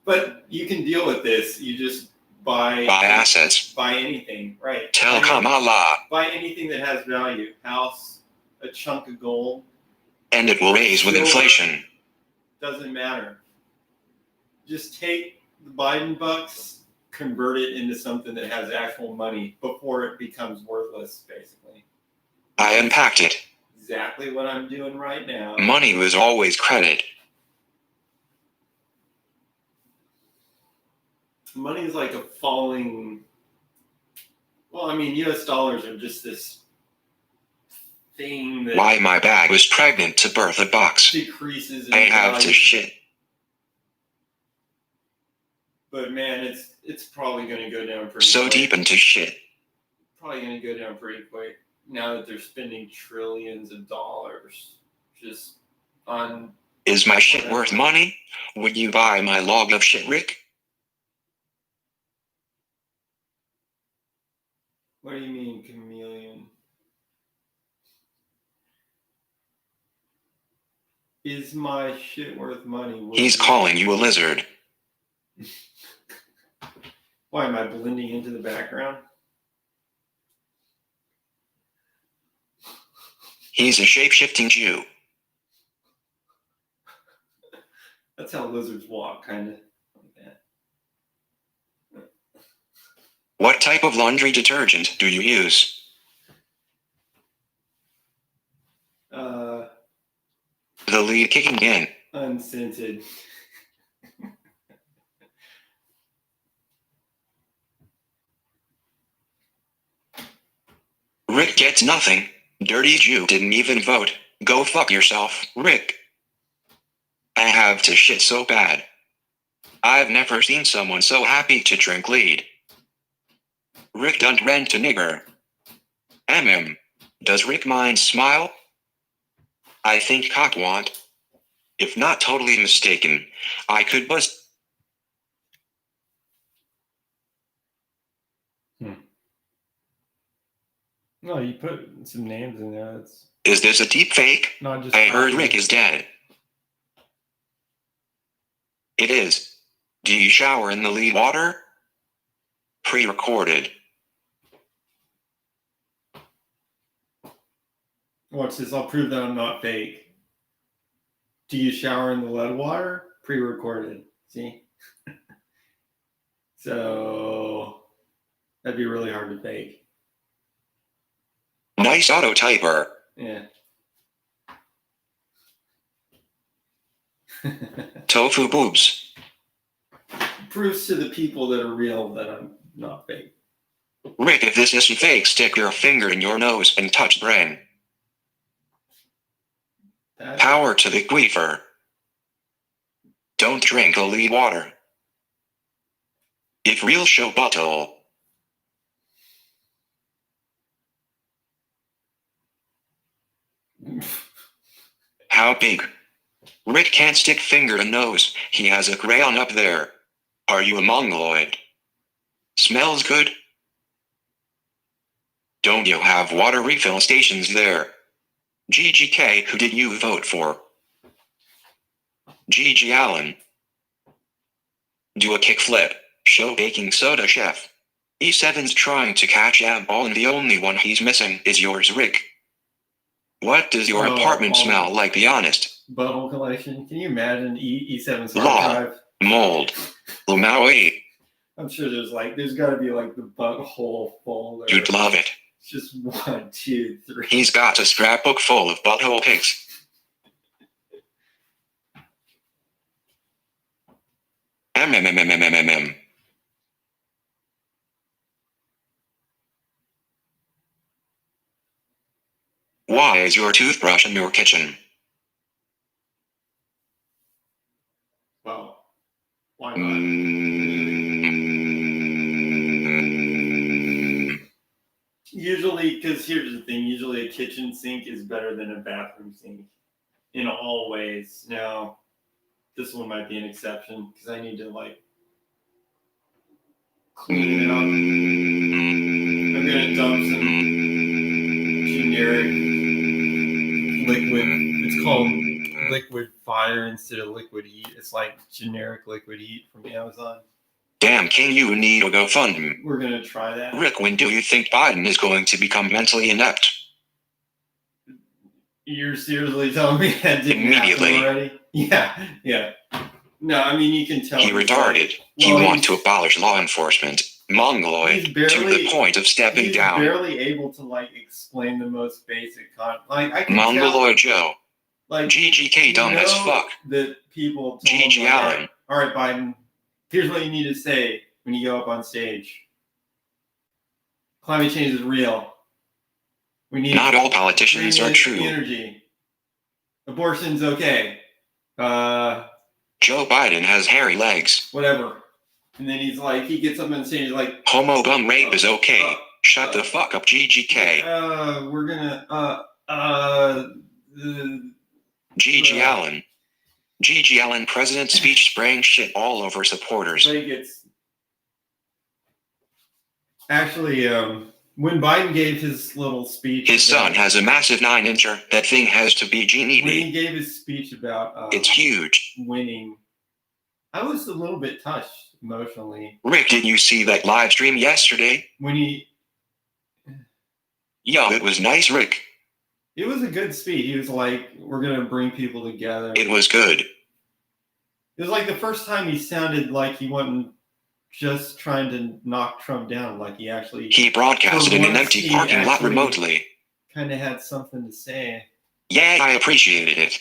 but you can deal with this. You just buy assets. Buy anything, right? Telecom Allah. Buy anything that has value. House, a chunk of gold, And it will raise with inflation. doesn't matter. Just take the Biden bucks, convert it into something that has actual money before it becomes worthless, basically. I unpacked it. Exactly what I'm doing right now. Money was always credit. Money is like a falling. Well, I mean, U.S. dollars are just this thing that Why my bag was pregnant to birth a box. decreases in I have value. to shit. But man, it's probably going to go down pretty So quick. deep into shit. Probably going to go down pretty quick now that they're spending trillions of dollars just on. Is my shit worth money? Would you buy my log of shit, Rick? What do you mean, chameleon? Is my shit worth money? He's calling you a lizard. Why am I blending into the background? He's a shape-shifting Jew. That's how lizards walk, kind of like that. What type of laundry detergent do you use? The lead kicking in. Unscented. Rick gets nothing. Dirty Jew didn't even vote. Go fuck yourself, Rick. I have to shit so bad. I've never seen someone so happy to drink lead. Rick don't rent a nigger. Does Rick mind smile? I think cock want. If not totally mistaken, I could bust. No, you put some names in there. It's Is this a deep fake? not just. I heard Rick is dead. It is. Do you shower in the lead water? Pre-recorded. Watch this. I'll prove that I'm not fake. Do you shower in the lead water? Pre-recorded. See? So that'd be really hard to fake. Nice auto typer. Yeah. Tofu boobs. Proves to the people that are real that I'm not fake. Rick, if this isn't fake, stick your finger in your nose and touch brain. That, Power to the queefer. Don't drink the lead water. If real show bottle. How big? Rick can't stick finger to nose. He has a crayon up there. Are you a mongoloid? Smells good. Don't you have water refill stations there? GGK, who did you vote for? GG Allen. Do a kickflip. Show baking soda chef. E7's trying to catch a ball and the only one he's missing is yours, Rick. What does your Oh, apartment all smell like? Be honest. butthole collection. Can you imagine E7's hard Law. drive? Mold. Maui. I'm sure there's got to be like the butthole folder. You'd love it. It's just 1, 2, 3. He's got a scrapbook full of butthole pics. MMMMMMM. Why is your toothbrush in your kitchen? Well, why not? Usually, because here's the thing. Usually, a kitchen sink is better than a bathroom sink in all ways. Now, this one might be an exception because I need to like clean it up. I'm gonna dump some generic liquid. It's called liquid fire instead of liquid heat. It's like generic liquid heat from Amazon. Damn, King, you need a GoFundMe. We're gonna try that. Rick, when do you think Biden is going to become mentally inept? You're seriously telling me that didn't Immediately. happen already? Yeah. No, I mean you can tell. He retarded. He wants to abolish law enforcement. Mongoloid. To the point of stepping he's down. Barely able to like explain the most basic like I can Mongoloid Joe. Like GGK dumb as fuck. That people. GG Allen. All right, Biden. Here's what you need to say when you go up on stage. Climate change is real. We need. Not all politicians are true. Energy. Abortion's okay. Joe Biden has hairy legs. Whatever. And then he's like, he gets up on stage like, homo bum rape is okay. Shut the fuck up, GGK. We're gonna, GG Allen. GG Allen president speech spraying shit all over supporters. Like it's actually, when Biden gave his little speech, his son has a massive 9-incher. That thing has to be genie. When he gave his speech about it's huge. Winning, I was a little bit touched emotionally. Rick, did you see that live stream yesterday? When he, yo, it was nice, Rick. It was a good speech. He was like, "We're gonna bring people together." It was good. It was like the first time he sounded like he wasn't just trying to knock Trump down. Like he actually. He broadcasted in an empty parking lot remotely. Kind of had something to say. Yeah, I appreciated it.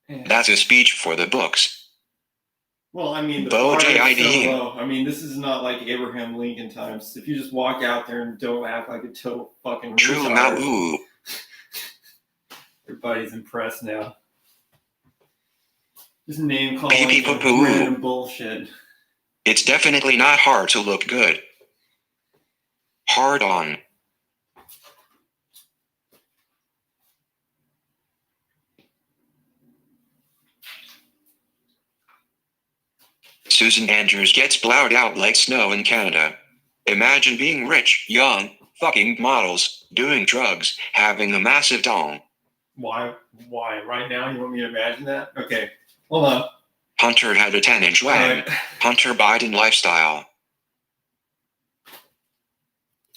Yeah. That's a speech for the books. Well, I mean, the bar is so JID. low. I mean, this is not like Abraham Lincoln times. If you just walk out there and don't act like a total fucking True retard, Mau. Everybody's impressed now. Just name calling random bullshit. It's definitely not hard to look good. Hard on. Susan Andrews gets blowed out like snow in Canada. Imagine being rich, young, fucking models, doing drugs, having a massive dong. Why? Right now? You want me to imagine that? Okay, hold on. Hunter had a 10-inch wagon. Right. Hunter Biden lifestyle.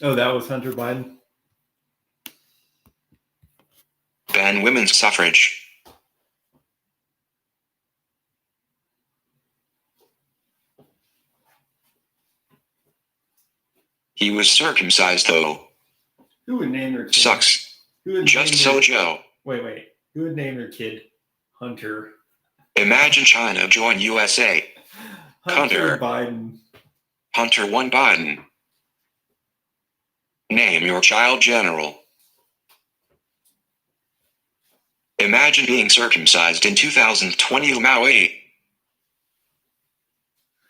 Oh, that was Hunter Biden? Ban women's suffrage. He was circumcised, though. Who would name their kid? Sucks. Just so Joe. Wait. Who would name their kid Hunter? Imagine China join USA. Hunter Biden. Hunter 1 Biden. Name your child General. Imagine being circumcised in 2020 Maui.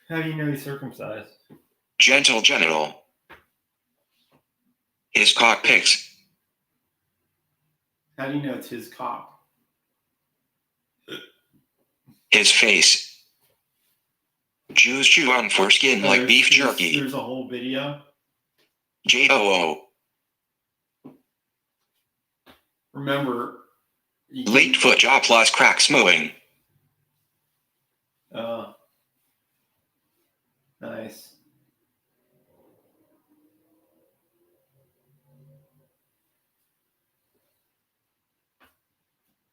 How do you know he's circumcised? Gentle genital. His cock pics. How do you know it's his cock? His face. Jews chew on foreskin like beef jerky. There's a whole video. JOO. Remember. Late foot jaw plus crack smooing. Nice.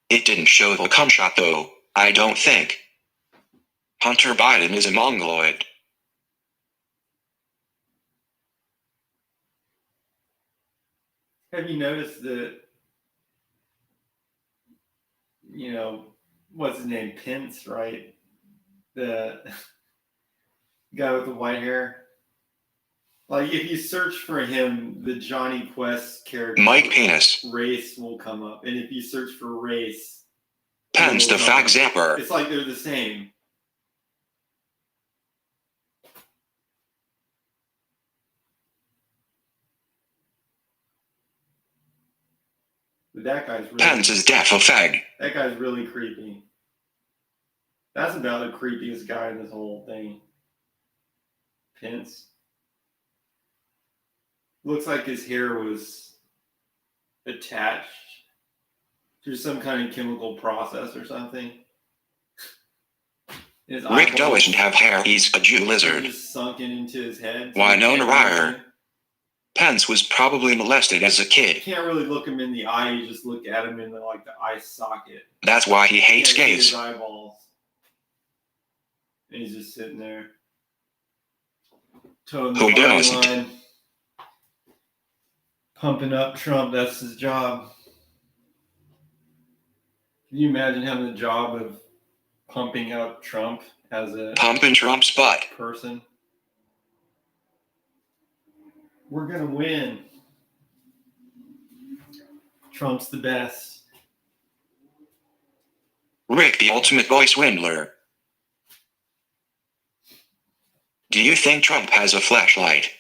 It didn't show the cum shot though, I don't think. Hunter Biden is a mongoloid. Have you noticed that, what's his name? Pence, right? The guy with the white hair. Like, if you search for him, the Johnny Quest character, Mike Penis. race will come up. And if you search for race, Pence the fact zapper. it's like they're the same. But that guy's really, Pence is def a fag. that guy's really creepy. That's about the creepiest guy in this whole thing. Pence. Looks like his hair was attached to some kind of chemical process or something. His Rick doesn't have hair, he's a Jew lizard. Just sunken into his head. Winona Ryder. Pence was probably molested as a You kid. can't really look him in the eye, you just look at him in the eye socket. That's why he hates You can't see gays. his eyeballs. And he's just sitting there. Toting the Who party doesn't? line. Pumping up Trump, that's his job. Can you imagine having the job of pumping up Trump as a Pumping Trump's butt. person? We're gonna win. Trump's the best. Rick the ultimate boy swindler. Do you think Trump has a flashlight?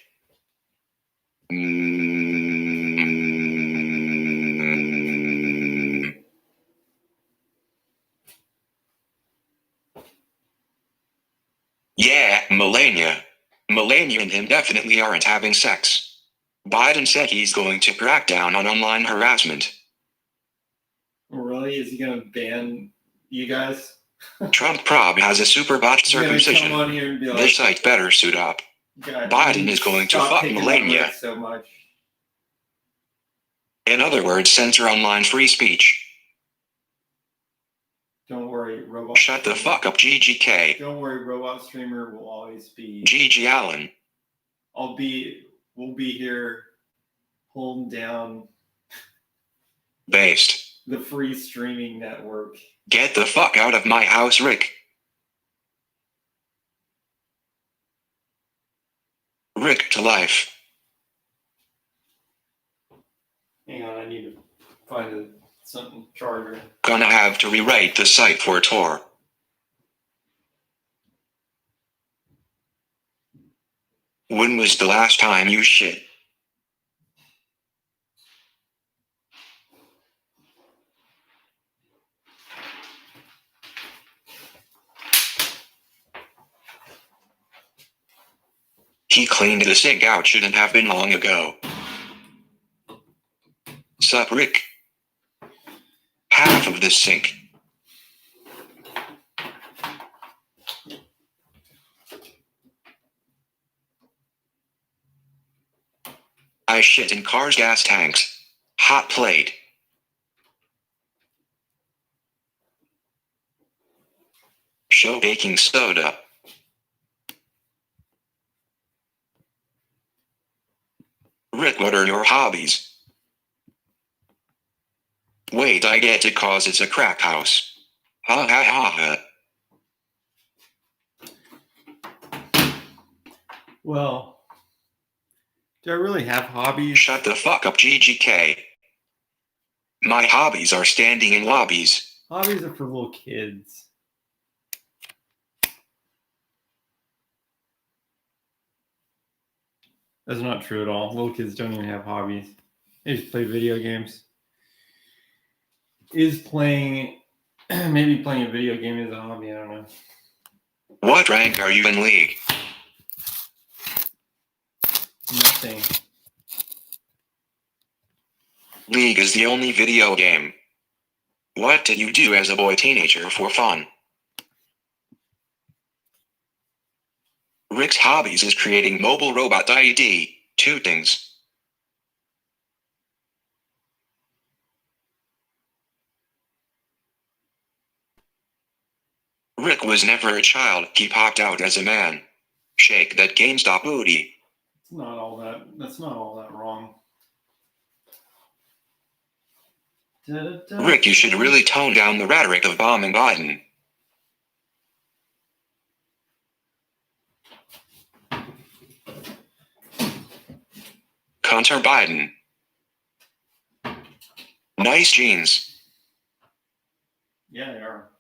Yeah, Melania. Melania and him definitely aren't having sex. Biden said he's going to crack down on online harassment. Really? Is he gonna ban you guys? Trump probably has a super botched He's gonna come circumcision. on here and be like, This site better suit up. God, Biden is going to stop fuck picking on Melania. Rick so much. In other words, censor online free speech. Don't worry, robot. Shut the fuck up, GGK. Don't worry, robot streamer will always be. GG Allen. We'll be here holding down Based. the free streaming network. Get the fuck out of my house, Rick. Rick to life. Hang on, I need to find something charger. Gonna have to rewrite the site for Tor. When was the last time you shit? He cleaned the sink out, shouldn't have been long ago. Sup, Rick? Half of this sink. I shit in cars' gas tanks. Hot plate. Show baking soda. Rick, what are your hobbies? Wait, I get it cause it's a crack house. Ha ha ha ha. Well, do I really have hobbies? Shut the fuck up, GGK. My hobbies are standing in lobbies. Hobbies are for little kids. That's not true at all. Little kids don't even have hobbies. They just play video games. Maybe playing a video game is a hobby, I don't know. What rank are you in League? Nothing. League is the only video game. What did you do as a boy teenager for fun? Rick's hobbies is creating mobile robot ID. 2 things. Rick was never a child, he popped out as a man. Shake that GameStop booty. It's not all that. That's not all that wrong. Rick, you should really tone down the rhetoric of bombing Biden. Counter Biden. Nice jeans. Yeah, they are.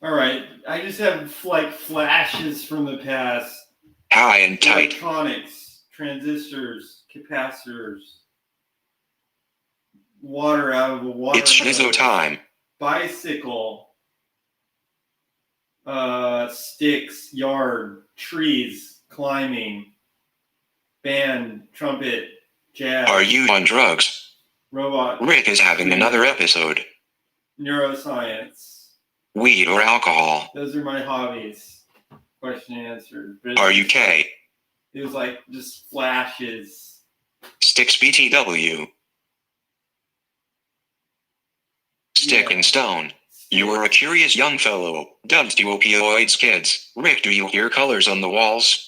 All right, I just have like flashes from the past. High and tight. Electronics, transistors, capacitors, water out of a water. It's Shizzo time. Bicycle, sticks, yard, trees, climbing, band, trumpet, jazz. Are you on drugs? Robot. Rick is having another episode. Neuroscience. Weed or alcohol? Those are my hobbies. Question and answer. Are you K? It was like just flashes. Sticks BTW. Stick and stone. You are a curious young fellow. Dumped to opioids, kids. Rick, do you hear colors on the walls?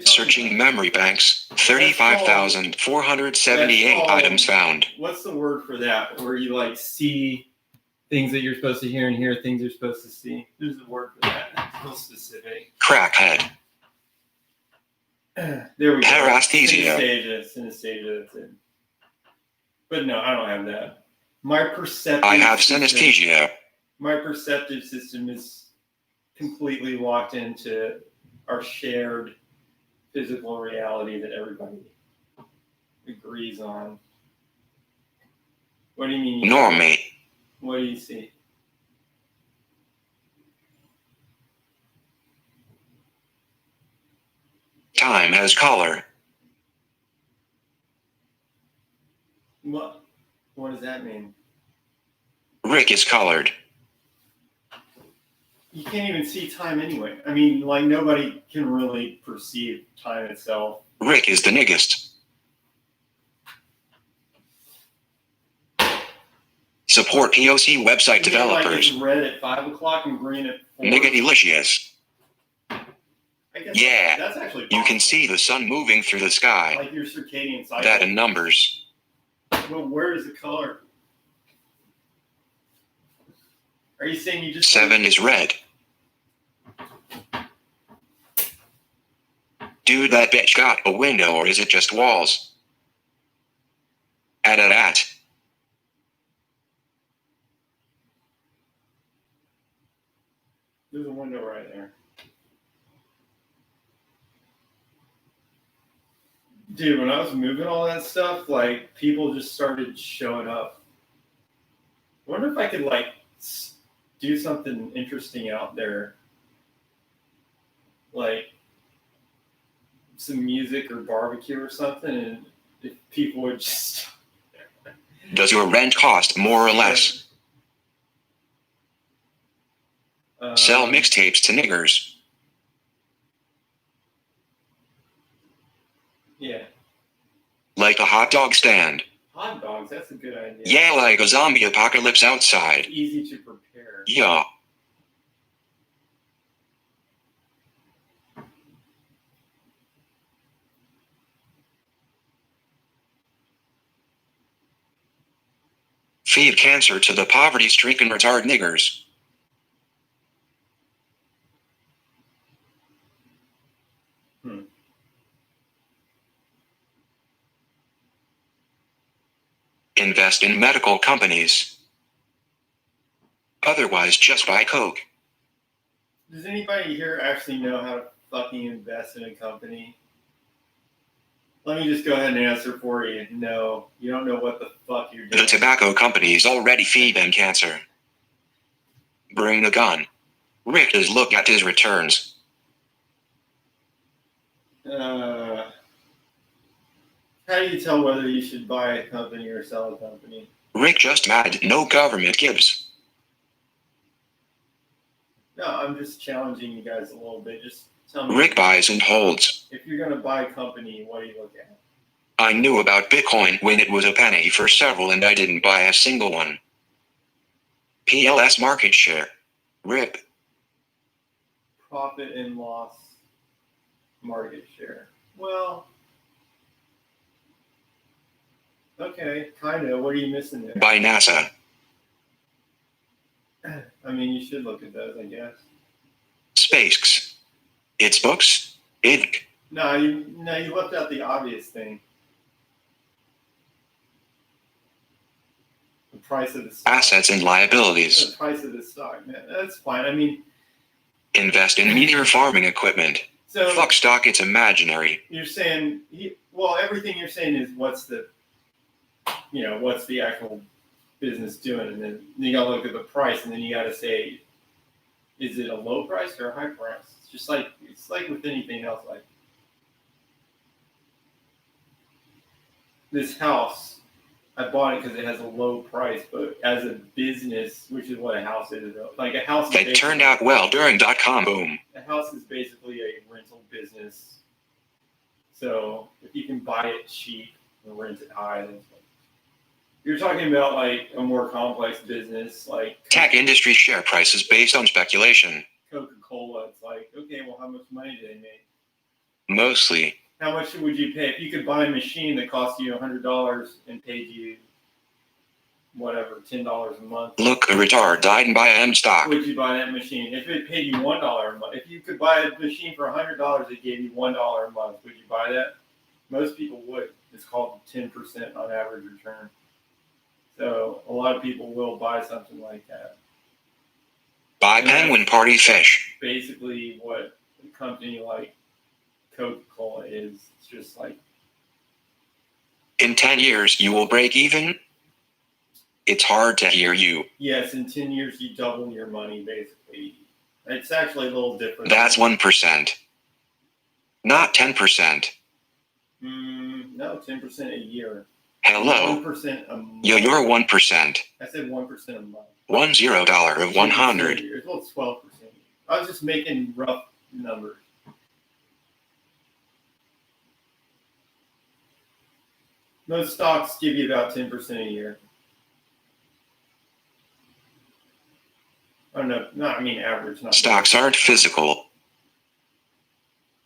Searching memory banks. 35,478 items found. What's the word for that? Where you like see things that you're supposed to hear and hear things you're supposed to see. There's a word for that. It's real specific. Crackhead. There we go. Parasthesia. Synesthesia, that's it. But no, I don't have that. My perceptive I have synesthesia. My perceptive system is completely locked into our shared physical reality that everybody agrees on. What do you mean? Normate. What do you see? Time has color. What does that mean? Rick is colored. You can't even see time anyway. I mean, like, nobody can really perceive time itself. Rick is the niggest. Support POC website developers. Like it's red at 5 o'clock and green at 4. Nigga-delicious. I guess Yeah, that's actually you can see the sun moving through the sky. like your circadian cycle. That in numbers. Well, where is the color? Are you saying you just 7 is red. Dude, that bitch got a window, or is it just walls? At. There's a window right there. Dude, when I was moving all that stuff, like, people just started showing up. I wonder if I could, like, do something interesting out there. Like, some music or barbecue or something, and if people would just... Does your rent cost more or less? Sell mixtapes to niggers. Yeah. Like a hot dog stand. Hot dogs, that's a good idea. Yeah, like a zombie apocalypse outside. Easy to prepare. Yeah. Feed cancer to the poverty-stricken retard niggers. Invest in medical companies. Otherwise, just buy Coke. Does anybody here actually know how to fucking invest in a company? Let me just go ahead and answer for you. No, you don't know what the fuck you're doing. The tobacco companies already feed them cancer. Bring the gun. Rick has looked at his returns. How do you tell whether you should buy a company or sell a company? Rick just mad no government gives. No, I'm just challenging you guys a little bit. Just Tell me, Rick buys and holds. if you're going to buy a company, what do you look at? I knew about Bitcoin when it was a penny for several and I didn't buy a single one. PLS market share. RIP. Profit and loss market share. Well, okay, kind of. What are you missing there? By NASA. I mean, you should look at those, I guess. SpaceX. Its books. Inc. No, you left out the obvious thing. The price of the stock. Assets and liabilities. The price of the stock, man. That's fine. I mean, Invest in meteor farming equipment. so Fuck stock, it's imaginary. you're saying, well, everything you're saying is what's the actual business doing, and then you gotta look at the price, and then you gotta say, is it a low price or a high price? It's like with anything else. Like this house, I bought it because it has a low price, but as a business, which is what a house is, like a house. It turned out well during .com boom. A house is basically a rental business. So if you can buy it cheap and rent it high, then you're talking about like a more complex business, like Tech industry share prices based on speculation. Coca-Cola. It's like, okay, well, how much money do they make? Mostly. How much would you pay if you could buy a machine that cost you $100 and paid you whatever $10 a month? Look, a retard died and buy a M stock. Would you buy that machine if it paid you $1 a month? If you could buy a machine for $100 that gave you $1 a month, would you buy that? Most people would. It's called 10% on average return. So a lot of people will buy something like that. Buy penguin party fish. Basically, what a company like Coca-Cola is, it's just like, In 10 years, you will break even? It's hard to hear you. yes, in 10 years you double your money, basically. It's actually a little different. That's 1%. Not 10%. No, 10% a year. Hello. 1% a month. You're 1%. I said 1% a month. $10 of 100. Well, it's 12%. I was just making rough numbers. Most stocks give you about 10% a year. Oh no, I mean average, not Stocks aren't physical.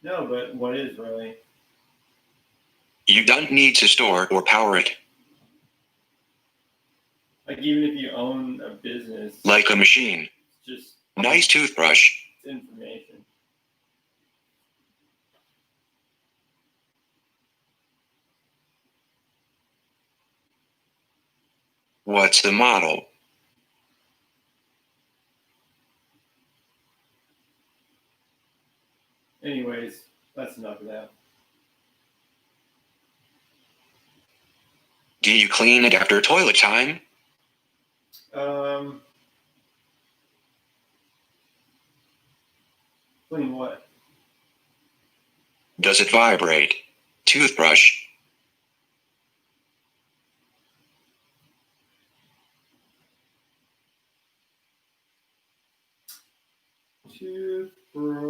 No, but what is really? You don't need to store or power it. Like even if you own a business, Like a machine. it's just Nice toothbrush. it's information. What's the model? Anyways, that's enough of that. Do you clean it after toilet time? Clean what? Does it vibrate? Toothbrush.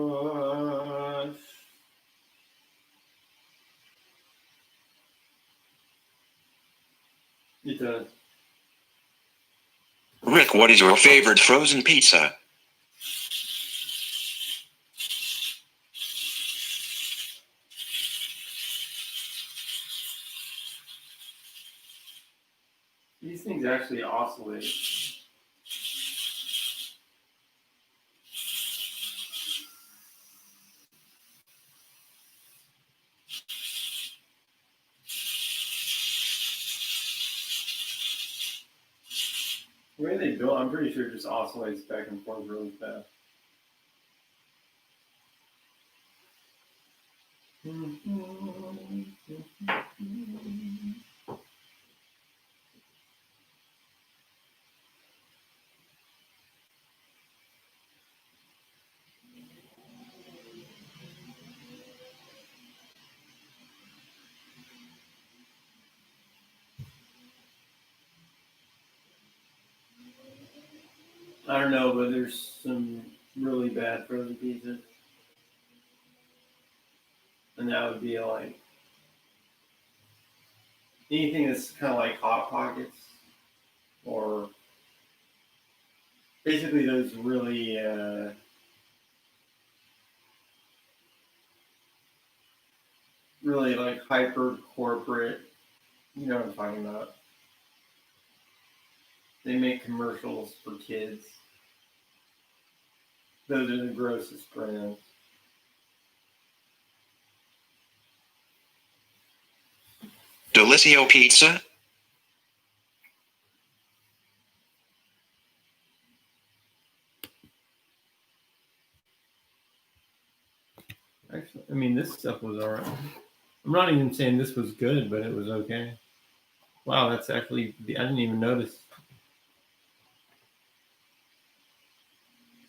Toothbrush. It does. Rick, what is your favorite frozen pizza? These things actually oscillate. The way they built, I'm pretty sure it just oscillates back and forth really fast. I don't know, but there's some really bad frozen pizzas. and that would be like anything that's kind of like Hot Pockets, or basically those really really like hyper corporate. You know what I'm talking about? They make commercials for kids. Those are the grossest brands. Delissio Pizza? Actually, I mean, this stuff was alright. I'm not even saying this was good, but it was okay. Wow, that's actually, I didn't even notice.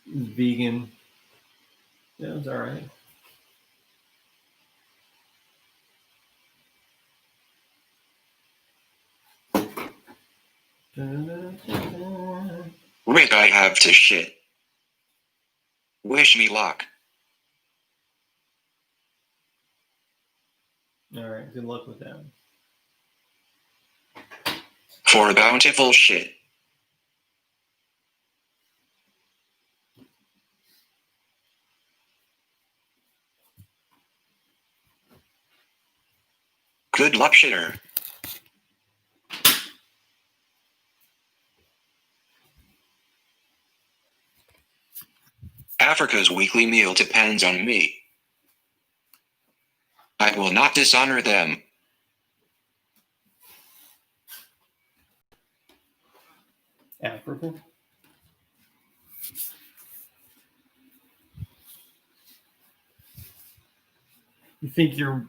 It was vegan. Yeah, it was alright. Rick, I have to shit. Wish me luck. Alright, good luck with that. For a bountiful shit. Good luck, shitter. Africa's weekly meal depends on me. I will not dishonor them. Africa? You think you're...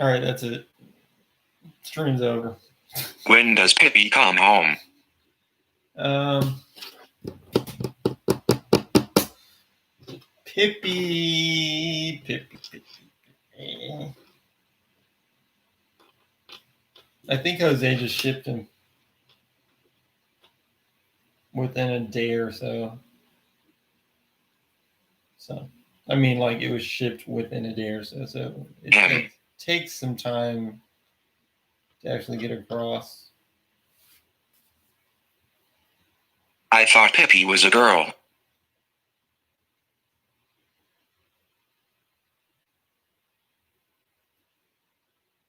Alright, that's it. Stream's over. When does Pippi come home? Pippi. I think Jose just shipped him within a day or so. So, I mean, like it was shipped within a day or so. So it takes some time to actually get across. I thought Pippi was a girl.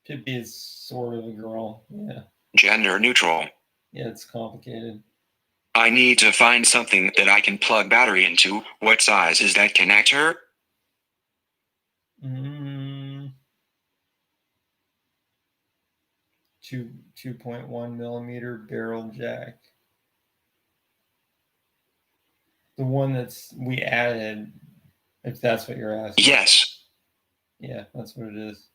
Pippi is sort of a girl. Yeah. Gender neutral. Yeah, it's complicated. I need to find something that I can plug battery into. What size is that connector? 2.1 millimeter barrel jack. The one we added, if that's what you're asking. Yes. Yeah, that's what it is.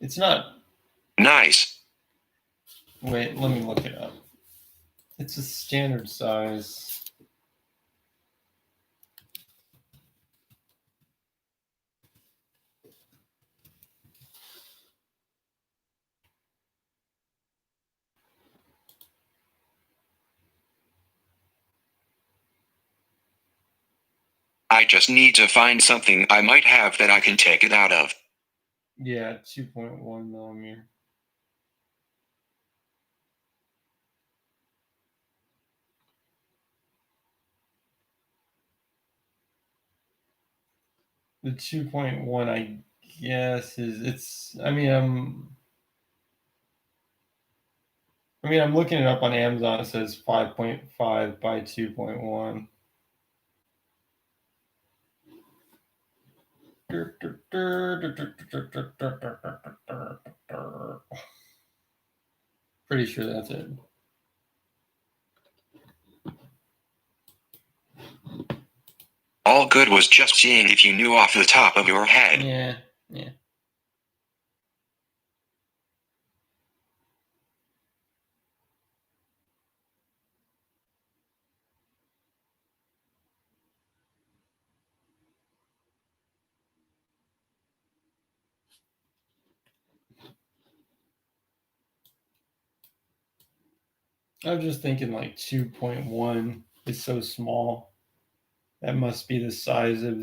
It's not. Nice. Wait, let me look it up. It's a standard size. I just need to find something I might have that I can take it out of. Yeah, 2.1 millimeter. The 2.1, I guess, I'm looking it up on Amazon. It says 5.5 by 2.1. Pretty sure that's it. All good was just seeing if you knew off the top of your head. Yeah, yeah. I was just thinking like 2.1 is so small. That must be the size of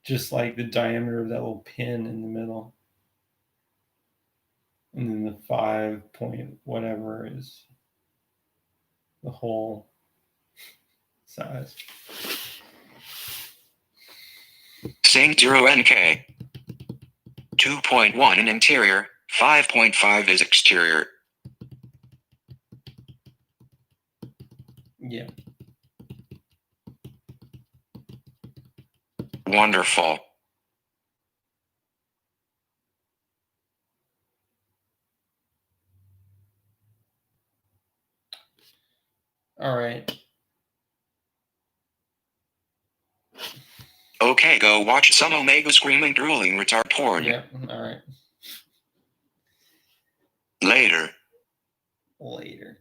just like the diameter of that little pin in the middle. And then the 5 point whatever is the whole size. Saying 0 NK. 2.1 in interior, 5.5 is exterior. Yeah. Wonderful. All right. Okay, go watch some Omega screaming drooling retard porn. Yeah. All right. Later. Later.